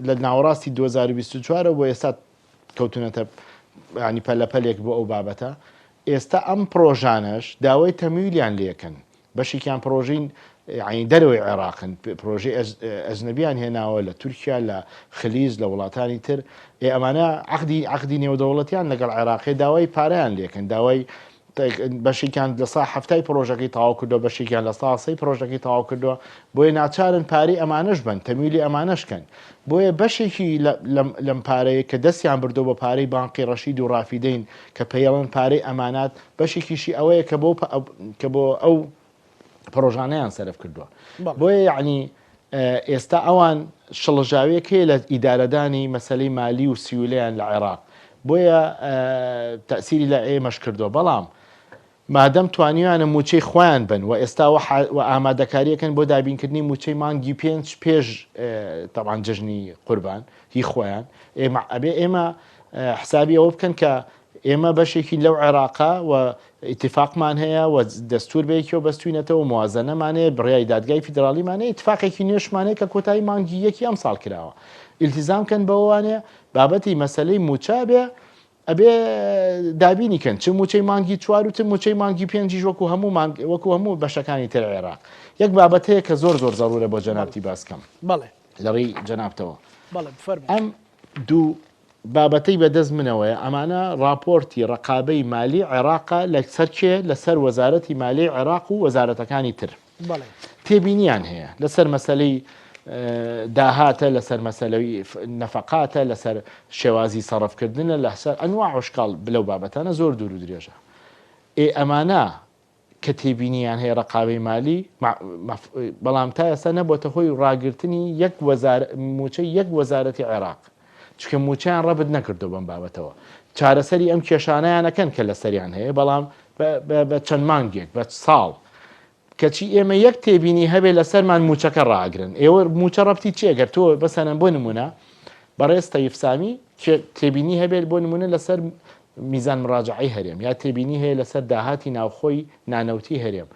لە ناوەڕاستی 2024 بۆ ئێستا کەوتونەتە ینی پەلەپەلێک بۆ ئەو بابەتە ئێستا ئەم پرۆژانش داوای تەمویلیان لێکن بەشێکیان پرۆژین عین دەرەوەی عێراقن پرۆژەی ئەجنەبیان هێناوە لە تورکیا لە خلیز لە وڵاتانی تر ئەمانە عەقدی نێودەوڵەتیان لەگەڵ عێراقی داوای پارەیان لێکن داوای بەشێکیان لە سا هەفتای پرۆژەکەی تەواو کردو بەشێکیان لە ساسەی پرۆژەکەی تەواو کردووە بۆیە ناچارن پارەی ئەمانەش بن تەمیلی ئەمانەشکەن بۆیە بەشێکی لەم پارەیە کە دەستیان بردو بە پارەی بانقی ڕەشید و ڕافیدەین کە پەیەڵن پارەی ئەمانات بەشێکیشی ئەوەیە کە بۆ ئەو پرۆژانەیان سەرف کردووە بۆیە یعنی ئێستا ئەوان شڵژاویەک هەیە لە ئیدارەدانی مەسەلەی مالی و سیولەیان لە عێراق بۆیە تەسیری لە ئێمەش کردووە بەڵام مادەم توانیوانە موچەی خۆیان بن و ئێستا و ئامادەکاریەکەن بۆ دابینکردنی موچەی مانگی پێش تەبان جژنی قوربان هی خۆیان ئەبێ ئێمە حسابی ئەوە بکەن کە ئێمە بەشێکی لەو عێراقا و ئیتفاقمان هەیە و دەستور بەیەکەوە بەستوینەتەوە موازنەمانەیە بڕیای دادگای فیدراڵیمانەیە ئیتفاقێکی نوێشمانەیە کە کۆتایی مانگی یەکی ئەم ساڵ کراوە ئیلتیزامکەن بەوانەیە بابەتی مەسلەی موچا بێ ئەبێ دابینیکەن چ موچەی مانگی 4 و چ موچەی مانگی 5 وەکو هەموو بەشەکانی تر عێراق یەک بابەتەیە کە زۆر زەڕورە بۆ جەنابتی باسکەم لەڕێی جەنابتەوە ئەم دوو بابەتەی بەدەست منەوەیە ئەمانە راپۆرتی ڕقابەی مالی عێراقا لەسەر کێ لەسەر وەزارەتی مالی عێراق و وەزارەتەکانی تر تێبینیان هەیە لەسەر مەسلەی داهاتە لەسەر مەسەلەوی نەفقاتە لەسەر شێوازی سەرفکردنە لەسەر ئەنواع عشقال بلەو بابەتانە زۆر دوور و درێژە ئەمانە کە تێبینیان هەیە ڕقابەی مالی بەڵام تا ئێستا نەبووتە هۆی ڕاگررتنی موچەی یەک وەزارەتی عێراق چکە موچیان ڕەبت نەکردو بەم بابەتەوە چارەسەری ئەم کێشانەیانەکەن کە لەسەریان هەیە بەڵام بە چەند مانگێک بە ساڵ کەچی ئێمە یەک تێبینی هەبێ لەسەرمان موچەکە ڕاگرن ئێوە موچە ڕەبتی چێگەر تۆ بەسەنەن بۆ نمونە بەڕێستە یفسامی تێبینی هەبێت بۆ نمونە لەسەر میزان مراجعی هەرێم یا تێبینی هەیە لەسەر داهاتی ناوخۆی نانەوتی هەرێم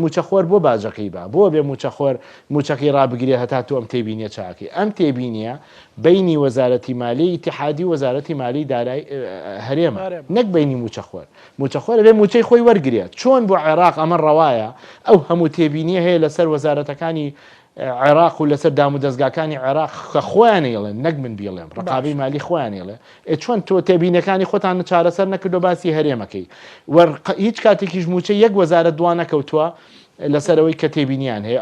موچەخۆر بۆ باجەکەی بۆ بێ موچەخۆر موچەکەی ڕابگرێ هەتا تو ئەم تێبینیە چاکەی ئەم تێبینیە بینی وەزارەتی مالی ئیتیحادی وەزارەتی مالی دارایی هەرێمە نەک بینی موچەخۆر بێ موچەی خۆی وەرگێت چۆن بۆ عێراق ئەمە ڕەوایە ئەو هەموو تێبینیە هەیە لەسەر وەزارەتەکانی عێراق و لەسەر دام و دەستگاکانی عێراق خۆیان ئێڵێن نەک من بێڵێم ڕقابەی مالی خۆیان ئێڵێ چۆن تۆ تێبینەکانی خۆتان چارەسەر نەکردو باسی هەرێمەکەی هیچ کاتێکیش موچە یەک وەزارەت دوانە کەوتووە لەسەرەوەی کە تێبینیان هەیە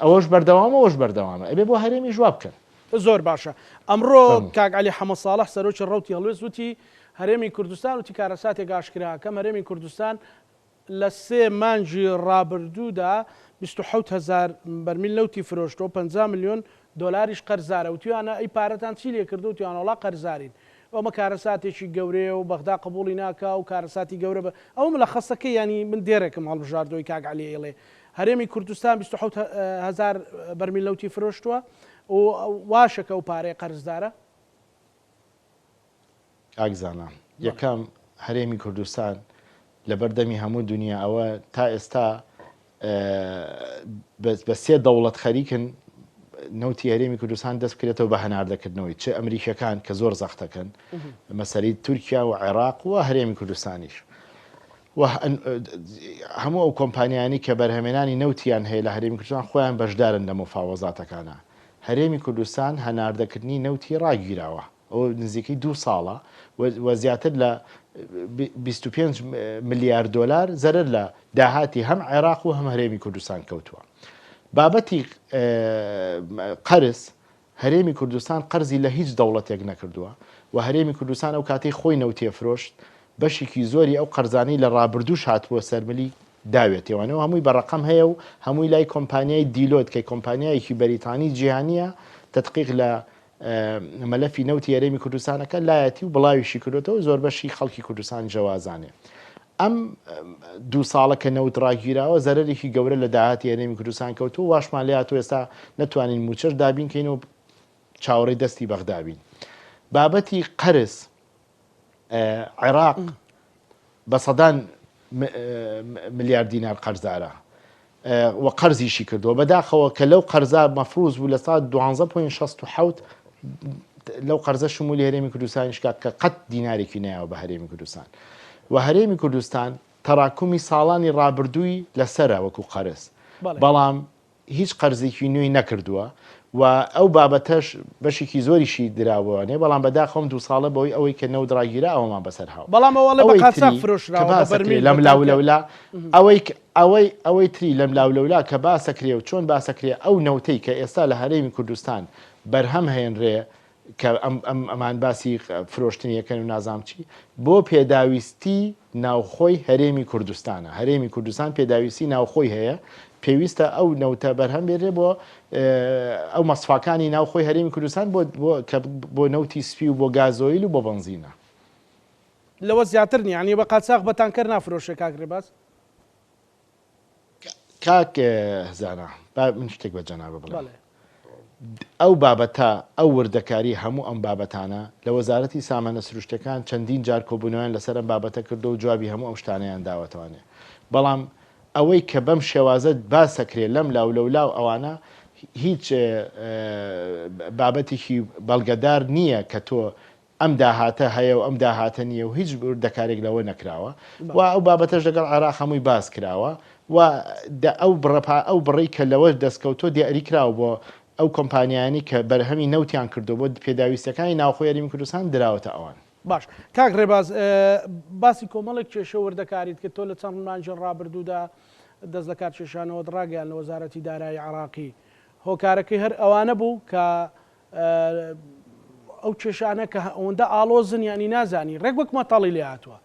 ئەوەش بەردەوامە ئەوەش بەردەوامە ئەبێ بۆ هەرێمی جواب بکەن زۆر باشە ئەمڕۆ کاک عەلی حەمەد ساڵح سەرۆکی ڕەوتی هەڵوێست وتی هەرێمی کوردستان وتی کارەساتێک ئاشکراکەم هەرێمی کوردستان لە 3 مانجی ڕابردوودا 27,000 بەرمیل نەوتی فرۆشتەوە 50 ملیۆن دۆلاریش قەرزارە وتیانە ئەی پارەتان چی لێ کردو وتیانەوەڵا قەرزارین ئەومە کارەساتێکی گەورەیە و بەغدا قبولی ناکە و کارەساتی گەورە بە ئەو لە خەسەکە ینی من دێرێکم هەڵبژاردۆی کاک عەلی ئێڵێ هەرێمی کوردستان 27,000 بەرمیل لەوتی فرۆشتووە و واشەکە و پارەی قەرزدارە ئاگزانە یەکەم هەرێمی کوردستان لە بەردەمی هەموو دنیا ئەوە تا ئێستا بە سێ دەوڵەت خەریکن نەوتی هەرێمی کوردستان دەست بکرێتەوە بە هەناردەکردنەوەی چه ئەمریکیەکان کە زۆر زەختەکەن مەسەری تورکیا و عێراق و هەرێمی کوردستانیش هەموو ئەو کۆمپانیانی کە بەرهەمێنانی نەوتیان هەیە لە هەرێمی کوردستان خۆیان بەشدارن لە مفاوەزاتەکانە هەرێمی کوردستان هەناردەکردنی نەوتی ڕاگیراوە ئەو نزیکەی 2 ساڵە و زیاتر لە 25 ملیارد دلار زەرر لە داهاتی هەم عێراق و هەم هەرێمی کوردستان کەوتووە بابەتی قەرز هەرێمی کوردستان قەرزی لە هیچ دەوڵەتێک نەکردووە و هەرێمی کوردستان ئەو کاتەی خۆی نەوتێ فرۆشت بەشێکی زۆری ئەو قەرزانەی لە ڕابردووش هاتووە سەرمەلی داوێتێوانەوە هەمووی بەڕقم هەیە و هەمووی لای کۆمپانیای دیلۆت کە کۆمپانیایەکی بەریتانی جیهانیە تدقیق لە مەلەفی نەوتی هەرێمی کوردستانەکە لایەتی و بڵاویشی کردوتەوە زۆر بەشی خەڵکی کوردستان جەوازانێ ئەم 2 ساڵە کە نەوت ڕاگیراوە زەرێکی گەورە لە داهاتی هەرێمی کوردستان کەوتو واشمان لێ هاتووە ئێستا نەتوانین موچەش دابین کەینەوە چاوەڕێی دەستی بەغدابین بابەتی قەرز عێراق بە سەدان ملیارد دینار قەرزدارە و قەرزیشی کردووە بەداخەوە کە لەو قەرزا مەفروز بوو لە ساڵ 12.67 لەو قەرزە شمولی هەرێمی کوردستانیش کە قەت دینارێکی نایەوە بە هەرێمی کوردستان و هەرێمی کوردستان تەراکمی ساڵانی ڕابردووی لەسرە وەکو قەرز بەڵام هیچ قەرزێکی نوێی نەکردووە و ئەو بابەتەش بەشێکی زۆریشی دراوەوانێ بەڵام بەداخەم 2 ساڵە بەوەی ئەوەی کە نەودراگیرا ئەومان بەسەر هاو بەڵام ئەوڵێ بە قاچاق فرۆشراوە لەم لاولەولا ئەوەی تری لەم لاولەولا کە باسەکرێ و چۆن باسەکرێ ئەو نەوتەی کە ئێستا لە هەرێمی کوردستان بەرهەم هێنرێ کە ئەمان باسی فرۆشتنیەکەن و نازام چی بۆ پێداویستی ناوخۆی هەرێمی کوردستانە هەرێمی کوردستان پێداویستی ناوخۆی هەیە پێویستە ئەو نەوتە بەرهەم بێرێ بۆ ئەو مەسفاکانی ناوخۆی هەرێمی کوردستان بۆ نەوتی سپی و بۆ گازۆیل و بۆ بنزینە لەوە زیاتر نیانی بە قاچاق بەتانکەر نافرۆشە کاگرێ باس کاک زانە من شتێک بە جەنابە بڵێ ئەو بابەتە ئەو وردەکاری هەموو ئەم بابەتانە لە وەزارەتی سامانە سروشتەکان چەندین جار کۆبوونەوەیان لەسەر ئەم بابەتە کردو و جوابی هەموو ئەم شتانەیان داوەتوانێ بەڵام ئەوەی کە بەم شێوازە باسەکرێت لەم لاو ئەوانە هیچ بابەتێکی بەڵگەدار نییە کە تۆ ئەم داهاتە هەیە و ئەم داهاتە نییە و هیچ وردەکارێک لەوە نەکراوە و ئەو بابەتەش لەگەڵ عێراق هەمووی باس کراوە و ئەو بڕی کە لەوە دەستکەوتۆ دیاری کراوە بۆ ئەو کۆمپانیانی کە بەرهەمی نەوتیان کردو بۆ پێداویستەکانی ناوخۆی هەرێمی کوردستان دراوەتە ئەوان باش کاک ڕێباز باسی کۆمەڵێک کێشە وردەکاریت کە تۆ لە چەند مانجی ڕابردوودا دەست لە کار کێشانەوە ڕاگەیان لە وەزارەتی دارایی عێراقی هۆکارەکەی هەر ئەوانە بوو کە ئەو کێشانە کە ئەوەندە ئاڵۆزن ینی نازانی ڕێک وەک مەتەڵی لێ هاتووە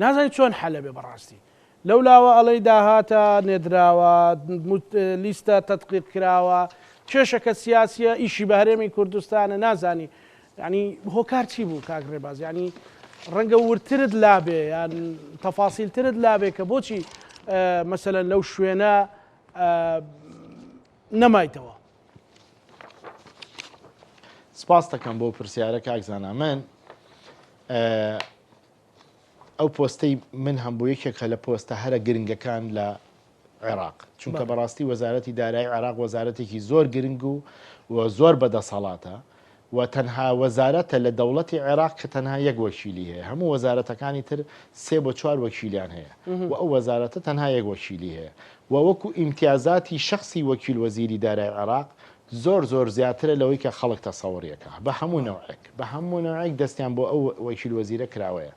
نازانی چۆن حەلە بێ بەڕاستی لەولاوە ئەڵەی داهاتە نێدراوە لیستە تەدقیق کراوە کێشەکە سیاسیە ئیشی بە هەرێمی کوردستانە نازانی ینی هۆکار چی بوو کاک ڕێباز ینی ڕەنگە ورترت لابێ یان تەفاسیلترت لابێ کە بۆچی مەسەلەن لەو شوێنە نەمایتەوە سپاس دەکەم بۆ پرسیارە کاکزانە من ئەو پۆستەی من هەم بۆ یەکێک لە پۆستە هەرە گرنگەکان لە عێراق چونکە بەڕاستی وەزارەتی دارایی عێراق وەزارەتێکی زۆر گرنگ و زۆر بەدەسەڵاتە و تەنها وەزارەتە لە دەوڵەتی عێراق کە تەنها یەک وەکیلی هەیە هەموو وەزارەتەکانی تر 3 بۆ 4 وەکیلیان هەیە و ئەو وەزارەتە تەنها یەک وەکیلی هەیە و وەکو ئیمتیازاتی شخصی وەکیل وەزیری دارایی عێراق زۆر زیاترە لەوەی کە خەڵک تەسەوڕیەکە بە هەموو نەوەیەک دەستیان بۆ ئەو وەکیل وەزیرە کراوەیە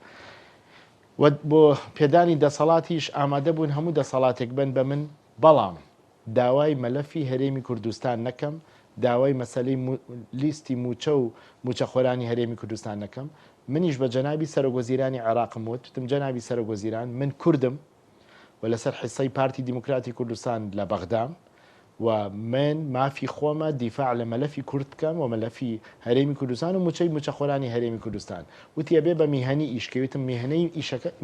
بۆ پێدانی دەسەڵاتیش ئامادە بوون هەموو دەسەڵاتێک بن بە من بەڵام داوای مەلەفی هەرێمی کوردستان نەکەم داوای مەسەلەی لیستی موچە و موچەخۆرانی هەرێمی کوردستان نەکەم منیش بە جەنابی سەرۆکوەزیرانی عێراقم وتم جەنابی سەرۆکوەزیران من کوردم و لەسەر حیسەی پارتی دیموکراتی کوردستان لە بەغدام ومن مافی خۆمە دیفاع لە مەلەفی کورد بکەم و مەلەفی هەرێمی کوردستان و موچەی موچەخۆرانی هەرێمی کوردستان وتیە بێ بە میهنی ئیشکەوتم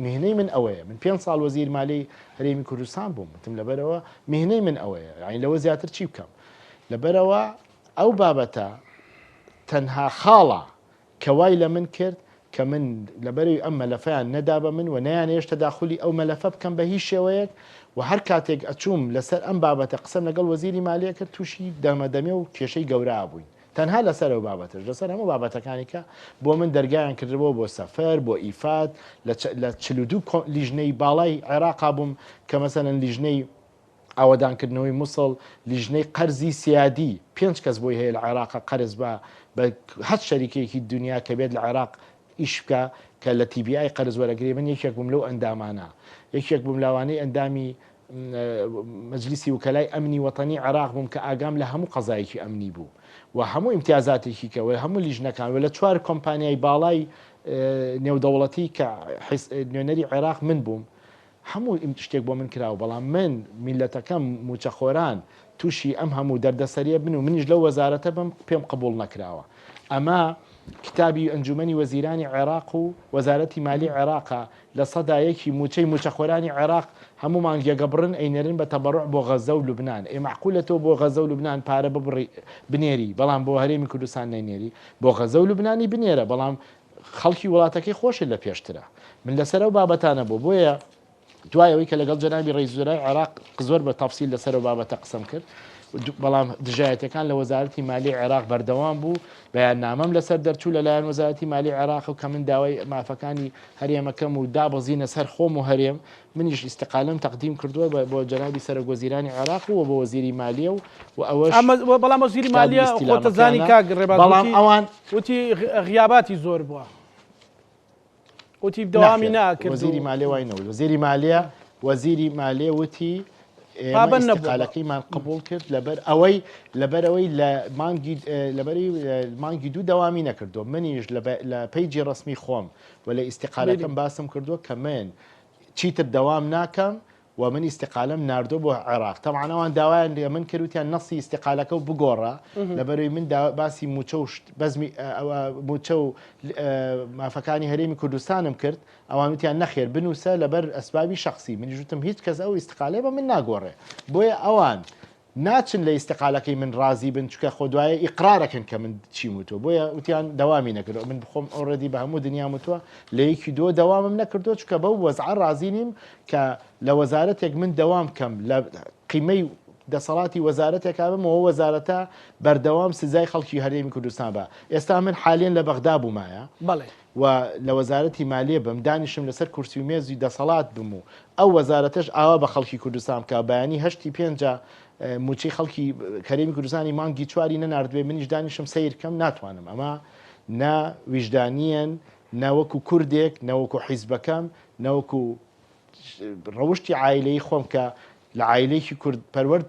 میهنەی من ئەوەیە من 5 ساڵ وەزیر مالی هەرێمی کوردستان بووم وتم لەبەرەوە میهنەی من ئەوەیە یعنی لەوە زیاتر چی بکەم لەبەرەوە ئەو بابەتە تەنها خاڵە کەوای لە من کرد کە من لەبەروی ئەم مەلەفەیان نەدا بە من و نەیان هێشتا داخلی ئەو مەلەفە بکەم بە هیچ شێوەیەک و هەر کاتێک ئەچووم لەسەر ئەم بابەتە قسەم لەگەڵ وەزیری مالیە کرد تووشی دەمەدەمێ و کێشەی گەورە بووین تەنها لەسەر ئەو بابەتش لەسەر هەموو بابەتەکانی کە بۆ من دەرگایان کردەوە بۆ سەفەر بۆ ئیفات لە 42 لیژنەی باڵای عێراقا بووم کە مەسەلەن لیژنەی ئاوەدانکردنەوەی مووسڵ لیژنەی قەرزی سیادی 5 کەس بۆی هەیە لە عێراقا قەرز بە هەت شەریکێکی دنیا کە بێت لە عێراق ئیش بکە کە لە TBI قەرز وەرەگرێ من یەکێک بووم لەو ئەندامانە یەکێک بووم لاوانەی ئەندامی مەجلیسی وکەلای ئەمنی وەتەنی عێراق بووم کە ئاگام لە هەموو قەزایەکی ئەمنی بوو و هەموو ئیمتیازاتێکی کەوە هەموو لیژنەکان و لە 4 کۆمپانیای باڵای نێودەوڵەتی کە نوێنەری عێراق من بووم هەموو شتێک بۆ من کراوە بەڵام من میلەتەکەم موچەخۆران تووشی ئەم هەموو دەردەسەریە بن و منیش لەو وەزارەتە بم پێم قبول نەکراوە ئەمە کتابی ئەنجومەنی وەزیرانی عێراق و وەزارەتی مالی عێراقا لە سەدایەکی موچەی موچەخۆرانی عێراق هەموو مانگیەگە بڕن ئەینێرن بە تەبەڕوع بۆ غەزە و لوبنان معقولەتەوە بۆ غەزە و لوبنان پارە بنێری بەڵام بۆ هەرێمی کوردستان نەینێری بۆ غەزە و لوبنانی بنێرە بەڵام خەڵکی وڵاتەکەی خۆشە لە پێشترە من لەسەر ئەو بابەتانە بۆیە دوایەوەی کە لەگەڵ جەنابی ڕئیسوزرای عێراق زۆر بە تەفسیل لەسەر و بابەتە قسەم کرد بەڵام دژایەتەکان لە وەزارەتی مالی عێراق بەردەوام بوو بەیاننامەم لەسەر دەرچوو لەلایەن وەزارەتی مالی عێراق و کە من داوای مافەکانی هەرێمەکەم و دابەزینە سەر خۆم و هەرێم منیش ئیستقالم تەقدیم کردووە بۆ جەنابی سەرۆکوەزیرانی عێراق و بۆ وەزیری مالیە و ئەوەش بەڵام وەزیری مالیە خۆتەزانی کاک ڕێباز بەڵام ئەوان وتی غیاباتی زۆر بووە وتی دەوامی ناکرد وەزیری مالیە واینەوە وەزیری مالیە وتی استقالەکەیمان قبول کرد لەبەرەوەی لە مانگی دوو دەوامی نەکردو منیش لە پەیجی ڕسمی خۆم و لە ئیستقالەکەم باسم کردووە کە من چیتر دەوام ناکەم و من ئیستقالەم ناردۆ بۆ عێراق طبعا ئەوان داوایان لێ من کردوتیان نەسی ئیستقالەکە و بگۆڕە لەبەرەوەی من باسی موچە و مافەکانی هەرێمی کوردستانم کرد ئەوانوتیان نەخێر بنووسە لەبەر ئەسبابی شخصی منیش وتم هیچ کەس ئەو ئیستقالەیە بە من ناگۆڕێ بۆیە ئەوان ناچن لە ئیستقالەکەی من ڕازی بن چکە خۆ دوایە ئیقرارەکەن کە من چی وتۆ بۆیە وتیان دەوامی نەکردەوە من بخۆم ئۆڕەدی بە هەموو دنیا وتووە لە یەکی دۆ دەوامم نەکردو چکە بەو وەزعە ڕازی نیم کە لە وەزارەتێک من دەوام کەم لە قیمەی دەسەڵاتی وەزارەتێکا بمەوە وەزارەتە بەردەوام سزای خەڵکی هەرێمی کوردستان بە ئێستا من حالێن لە بەغدا بوومایە و لە وەزارەتی مالیە بم دانیشم لەسەر کورسی و مێزی دەسەڵات بم و ئەو وەزارەتەش ئاوا بە خەڵکی کوردستان کە بەیانی 5 موچەی خەڵکی هەرێمی کوردستانی مانگی 4 نەناردوێ منیش دانیشم سیرکەم ناتوانم ئەمە نا ویژدانیان ناوەکو کوردێک نەوەکو حیزبەکەم نەوەکو ڕەوشتی عایلەی خۆم کە لە عایلەیەکی کورد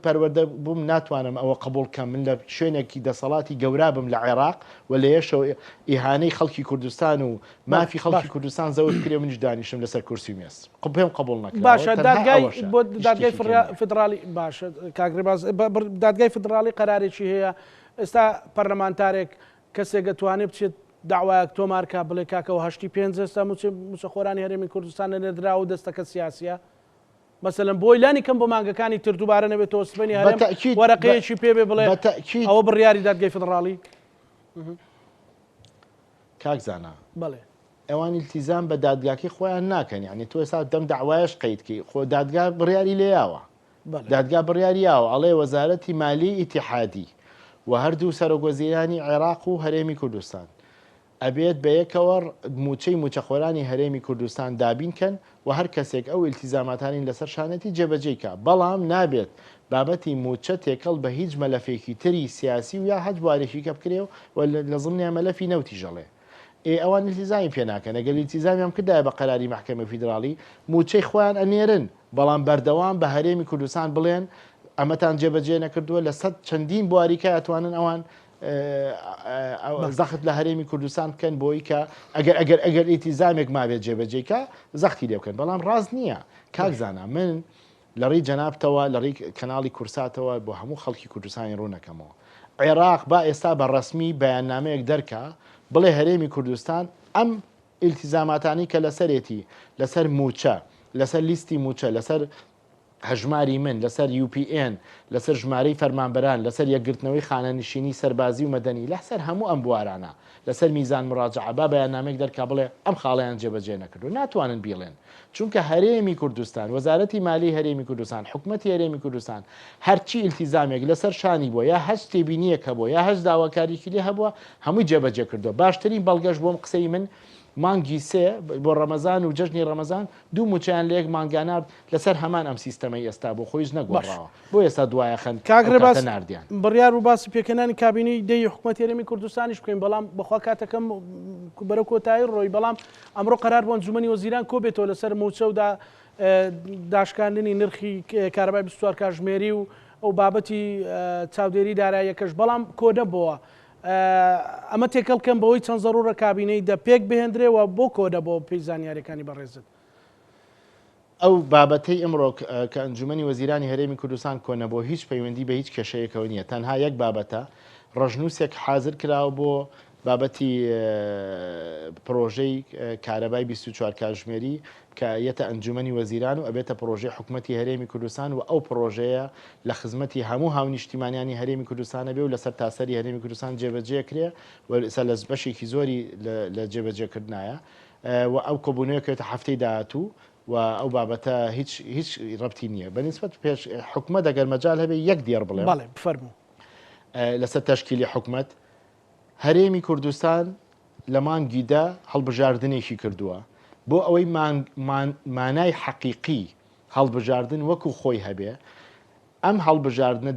پەروەردە بووم ناتوانم ئەوە قبول کەم من لە شوێنێکی دەسەڵاتی گەورا بم لە عێراق و لە یەشەوە ئیهانەی خەڵکی کوردستان و مافی خەڵکی کوردستان زەوت کرێ منیش دانیشم لەسەر کورسی مێز پێم قبول نەکرد باشە دادگای فدرالی باشە کاک ڕێباز دادگای فدرالی قەرارێکی هەیە ئێستا پەرلەمانتارێک کەسێک دەتوانێت بچێت داوایەک تۆمارکە بڵێ کاکەەوە 5 ئێستا موچەخۆرانی هەرێمی کوردستان نەدرا و دەستەکە سیاسیە مەسەلەن بۆی لانی کەم بۆ مانگەکانی تر دووبارە نەبێتەوە سبەی هەرێم وەرەقەیەکی پێ بێ بڵێ ئەوە بڕیاری دادگای فدرالی کاکزانە بڵێ ئەوان التیزام بە دادگاکەی خۆیان ناکەن یعنی تۆ ئێستا دەم داوایش قەیدکەی خۆ دادگا بڕیاری لێیاوە دادگا بڕیاریاوە ئەڵێ وەزارەتی مالی ئیتیحادی و هەردوو سەرۆکوەزیرانی عێراق و هەرێمی کوردستان ئەبێت بە یەکەوە موچەی موچەخۆرانی هەرێمی کوردستان دابینکەن و هەر کەسێک ئەو ئیلتیزاماتانی لەسەر شانەتی جێبەجێکە بەڵام نابێت بابەتی موچە تێکەڵ بە هیچ مەلەفێکی تری سیاسی و یا هەج بوارێکی کە بکرێ و لە زمنیان مەلەفی نەوتی ژەڵێ ئەوان ئیلتیزامی پێ ناکەن ئەگەر ئیلتیزامیان کردایە بە قەراری مەحکەمە فیدراڵی موچەی خۆیان ئەنێرن بەڵام بەردەوام بە هەرێمی کوردستان بڵێن ئەمەتان جێبەجێ نەکردووە لە سەد چەندین بواریکە ئەتوانن ئەوان زەخت لە هەرێمی کوردستان بکەن بۆی کە ئەگەر ئیتیزامێک مابێت جێبەجێکە زەختی لێ بکەن بەڵام ڕاست نییە کاکزانە من لە ڕێی جەنابتەوە لە ڕێی کەناڵی کورساتەوە بۆ هەموو خەڵکی کوردستانی ڕوونەکەمەوە. عێراق با ئێستا بە ڕسمی بەیاننامەیەک دەرکا بڵێ هەرێمی کوردستان ئەم ئیلتیزاماتانی کە لەسەرێتی لەسەر موچە لەسەر لیستی موچە لەسەر هەژماری من لەسەر UPN لەسەر ژمارەی فەرمانبەران لەسەر یەکگرتنەوەی خانەنشینی سەربازی و مەدەنی لەسەر هەموو ئەم بوارانە لەسەر میزان مراجعە با بەیاننامێک دەرکا بڵێ ئەم خاڵیان جێبەجێ نەکردو ناتوانن بیڵێن چونکە هەرێمی کوردستان وەزارەتی مالی هەرێمی کوردستان حکوومەتی هەرێمی کوردستان هەرچی ئیلتیزامێک لەسەر شانی بۆ یا هەست تێبینیەکە بۆ یا هەست داواکاریکی لێ هەبووە هەمووی جێبەجێ کردو. باشترین بەڵگەش بۆم قسەی من مانگی سێ بۆ ڕەمەزان و جەژنی ڕەمەزان دوو موچیان لە یەک مانگانار لەسەر هەمان ئەم سیستەمەی ئێستا بۆ خۆیش نەگۆڕاوە بۆ ئێستا دوایە خەن کاگرێباس ناردیان بڕیار و باسی پێکەنانی کابینەی دەی حکوومەتی هەرێمی کوردستانیش بکەین بەڵام بەخوا کاتەکەم بەرە کۆتایی ڕۆی بەڵام ئەمڕۆ قەرار بۆ ئەنجومەنی وەزیران کۆبێتەوە لەسەر موچە و داشکاندنی نرخی کارەبای 24 کاتژمێری و ئەو بابەتی چاودێری داراییەکەش بەڵام کۆ نەبووە. ئەمە تێکەڵکەم بەوەی چەند زەڕورە کابینەی دەپێک بهێنرێەوە بۆ کۆدە بۆ پێی زانیاریەکانی بەڕێزت. ئەو بابەتەی ئەمڕۆ کە ئەنجومەنی وەزیرانی هەرێمی کوردستان کۆنە بۆ هیچ پەیوەندی بە هیچ کێشەیەکەوە نییە تەنها یەک بابەتە ڕژنووسێک حاضر کراوە بۆ بابەتی پرۆژەی کارەبای 24 کاتژمێری کە یەتە ئەنجومەنی وەزیران و ئەبێتە پرۆژەی حکوومەتی هەرێمی کوردستان و ئەو پرۆژەیە لە خزمەتی هەموو هاونیشتیمانیانی هەرێمی کوردستانە بێ و لەسەر تاسەری هەرێمی کوردستان جێبەجێکرێ و لە بەشێکی زۆری لە جێبەجێکردنایە و ئەو کۆبوونەوەکەوێتە هەفتەی داهاتوو و ئەو بابەتە هیچ ڕەبتی نییە بەنسبەت پێش حکوومەت ئەگەر مەجال هەبێ یەک دیێر بڵێ بفەرموو لەسەر تەشکیلی حکوومەت هەرێمی کوردستان لە مانگیدا هەڵبژاردنێکی کردووە بۆ ئەوەی مانای حەقیقی هەڵبژاردن وەکو خۆی هەبێ ئەم هەڵبژاردنە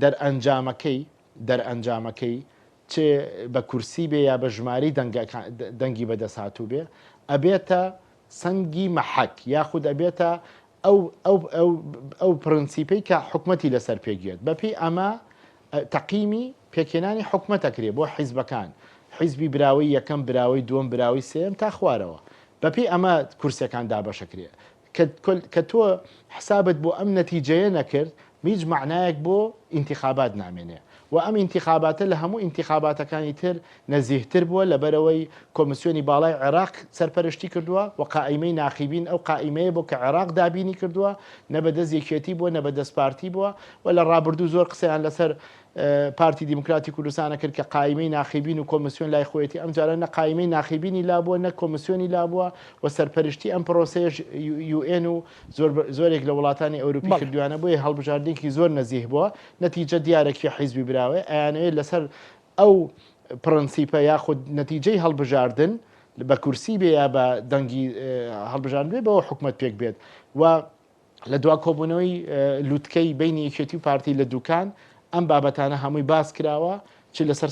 دەرئەنجامەکەی چێ بە کورسی بێ یا بە ژماری دەنگی بەدەسهاتوو بێ ئەبێتە سەنگی مەحەک یاخود ئەبێتە ئەو پرەنسیپەی کە حکوومەتی لەسەر پێگوێت بەپێی ئەمە تەقیمی پێکێنانی حکوومەتەکرێ بۆ حیزبەکان حیزبی براوی یەکەم براوی دووەم براوی سێم تا خوارەوە بەپێی ئەمە کورسەکان دابەشەکرێ کە تۆ حسابت بۆ ئەم نەتیجەیە نەکرد هیچ معنایەک بۆ ئینتیخابات نامێنێ و ئەم ئینتیخاباتە لە هەموو ئینتیخاباتەکانی تر نەزیهتر بووە لەبەرەوەی کۆمسیۆنی باڵای عێراق سەرپەرشتی کردووە و قائیمەی ناخیبین ئەو قائیمەیە بۆ کە عێراق دابینی کردووە نەبەدەست یەکێتی بووە نەبەدەست پارتی بووە و لە ڕابردوو زۆر قسەیان لەسەر پارتی دیموکراتی کوردستانە کرد کە قائیمەی ناخیبین و کۆمسیۆن لای خۆیەتی ئەم جارە نە قائیمەی ناخیبینی لابووە نە کۆمسیۆنی لابووە و سەرپەرشتی ئەم پرۆسەیەش UN و زۆرێک لە وڵاتانی ئەوروپی کردوانە بۆیە هەڵبژاردنێکی زۆر نەزیح بووە نەتیجە دیارێکی حیزبی براوێ ئەیانەوێت لەسەر ئەو پرەنسیپە یاخود نەتیجەی هەڵبژاردن بە کورسی بێ یا بە دەنگی هەڵبژاردن بێ بەوە حکوومەت پێک بێت و لە دوا کۆبوونەوەی لوتکەی بینی یەکێتی و پارتی لە دوکان ئەم بابەتانە هەمووی باس کراوە چ لەسەر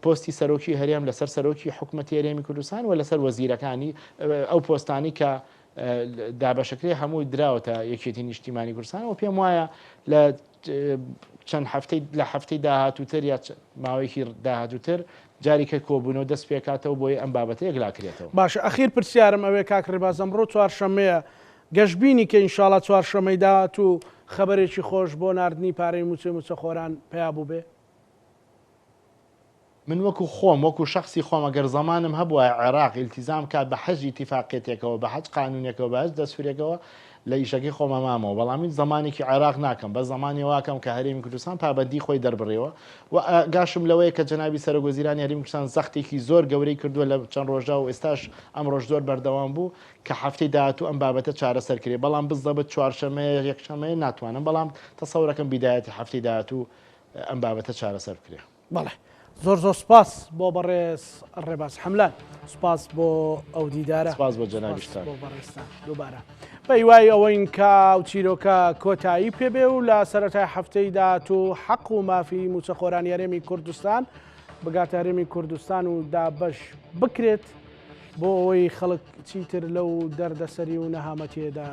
پۆستی سەرۆکی هەرێم لەسەر سەرۆکی حکوومەتی هەرێمی کوردستان و لەسەر وەزیرەکانی ئەو پۆستانی کە دابەشەکرێ هەمووی دراوەتە یەکێتی نیشتیمانی کوردستان و پێم وایە لە چەند هەفتەی داهاتووتر یا ماوەیەکی داهاتووتر جاریکە کۆبوونەوە دەست پێکاتەوە بۆی ئەم بابەتە یەکلاکرێتەوە. باشە ئەخیر پرسیارم ئەوەیە کاکڕێباز ئەمڕۆ چوارشەمەیە گەشتبینی کە ئینشاڵڵا چوارشەمەی داهاتوو خەبەرێکی خۆش بۆ ناردنی پارەی موچە خۆران پیا بوو بێ؟ من وەکو خۆم وەکو شخصی خۆم ئەگەر زمانم هەبووە عێراق ئیلتیزام کات بە حەج ئیتیفاقیەتێکەوە بە حەج قانونێکەوە بە حەج دەستورێکەوە لە ئیشەکەی خۆمە مامەوە بەڵامی زمانێکی عێراق ناکەم بە زمانی واکەم کە هەرێمی کوردستان پابەندی خۆی دەربڕێەوە و گاشم لەوەیە کە جەنابی سەرۆکوەزیرانی هەرێمی کوردستان زەختێکی زۆر گەورەی کردووە لە چەند ڕۆژە و ئێستاش ئەم ڕۆژ زۆر بەردەوام بوو کە هەفتەی داهاتوو ئەم بابەتە چارەسەر کرێ بەڵام بزدەبێت چوارشەمەیە یەکشەمەیە ناتوانم بەڵام تەسەورەکەم بیدایەتی هەفتەی داهاتوو ئەم بابەتە چارەسەر بکرێ. بەڵێ زۆر سپاس بۆ بەڕێز ڕێباز حەملان سپاس بۆ ئەو دیدارە سپاس بۆ جەنابیشتان بۆ بەڕێستان دووبارە بەیوای ئەوەین کە و چیرۆکە کۆتایی پێبێ و لە سەرەتای هەفتەی داهاتوو حەق و مافی موچەخۆرانی هەرێمی کوردستان بگاتە هەرێمی کوردستان و دابەش بکرێت بۆ ئەوەی خەڵک چیتر لەو دەردەسەری و نەهامەتێدا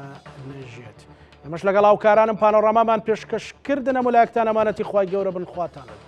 نەژێت. ئەمەش لەگەڵ هاوکارانم پانۆڕامامان پێشکەشکردنە مولایەکتان ئەمانەتی خوای گەورە بن خواتانە.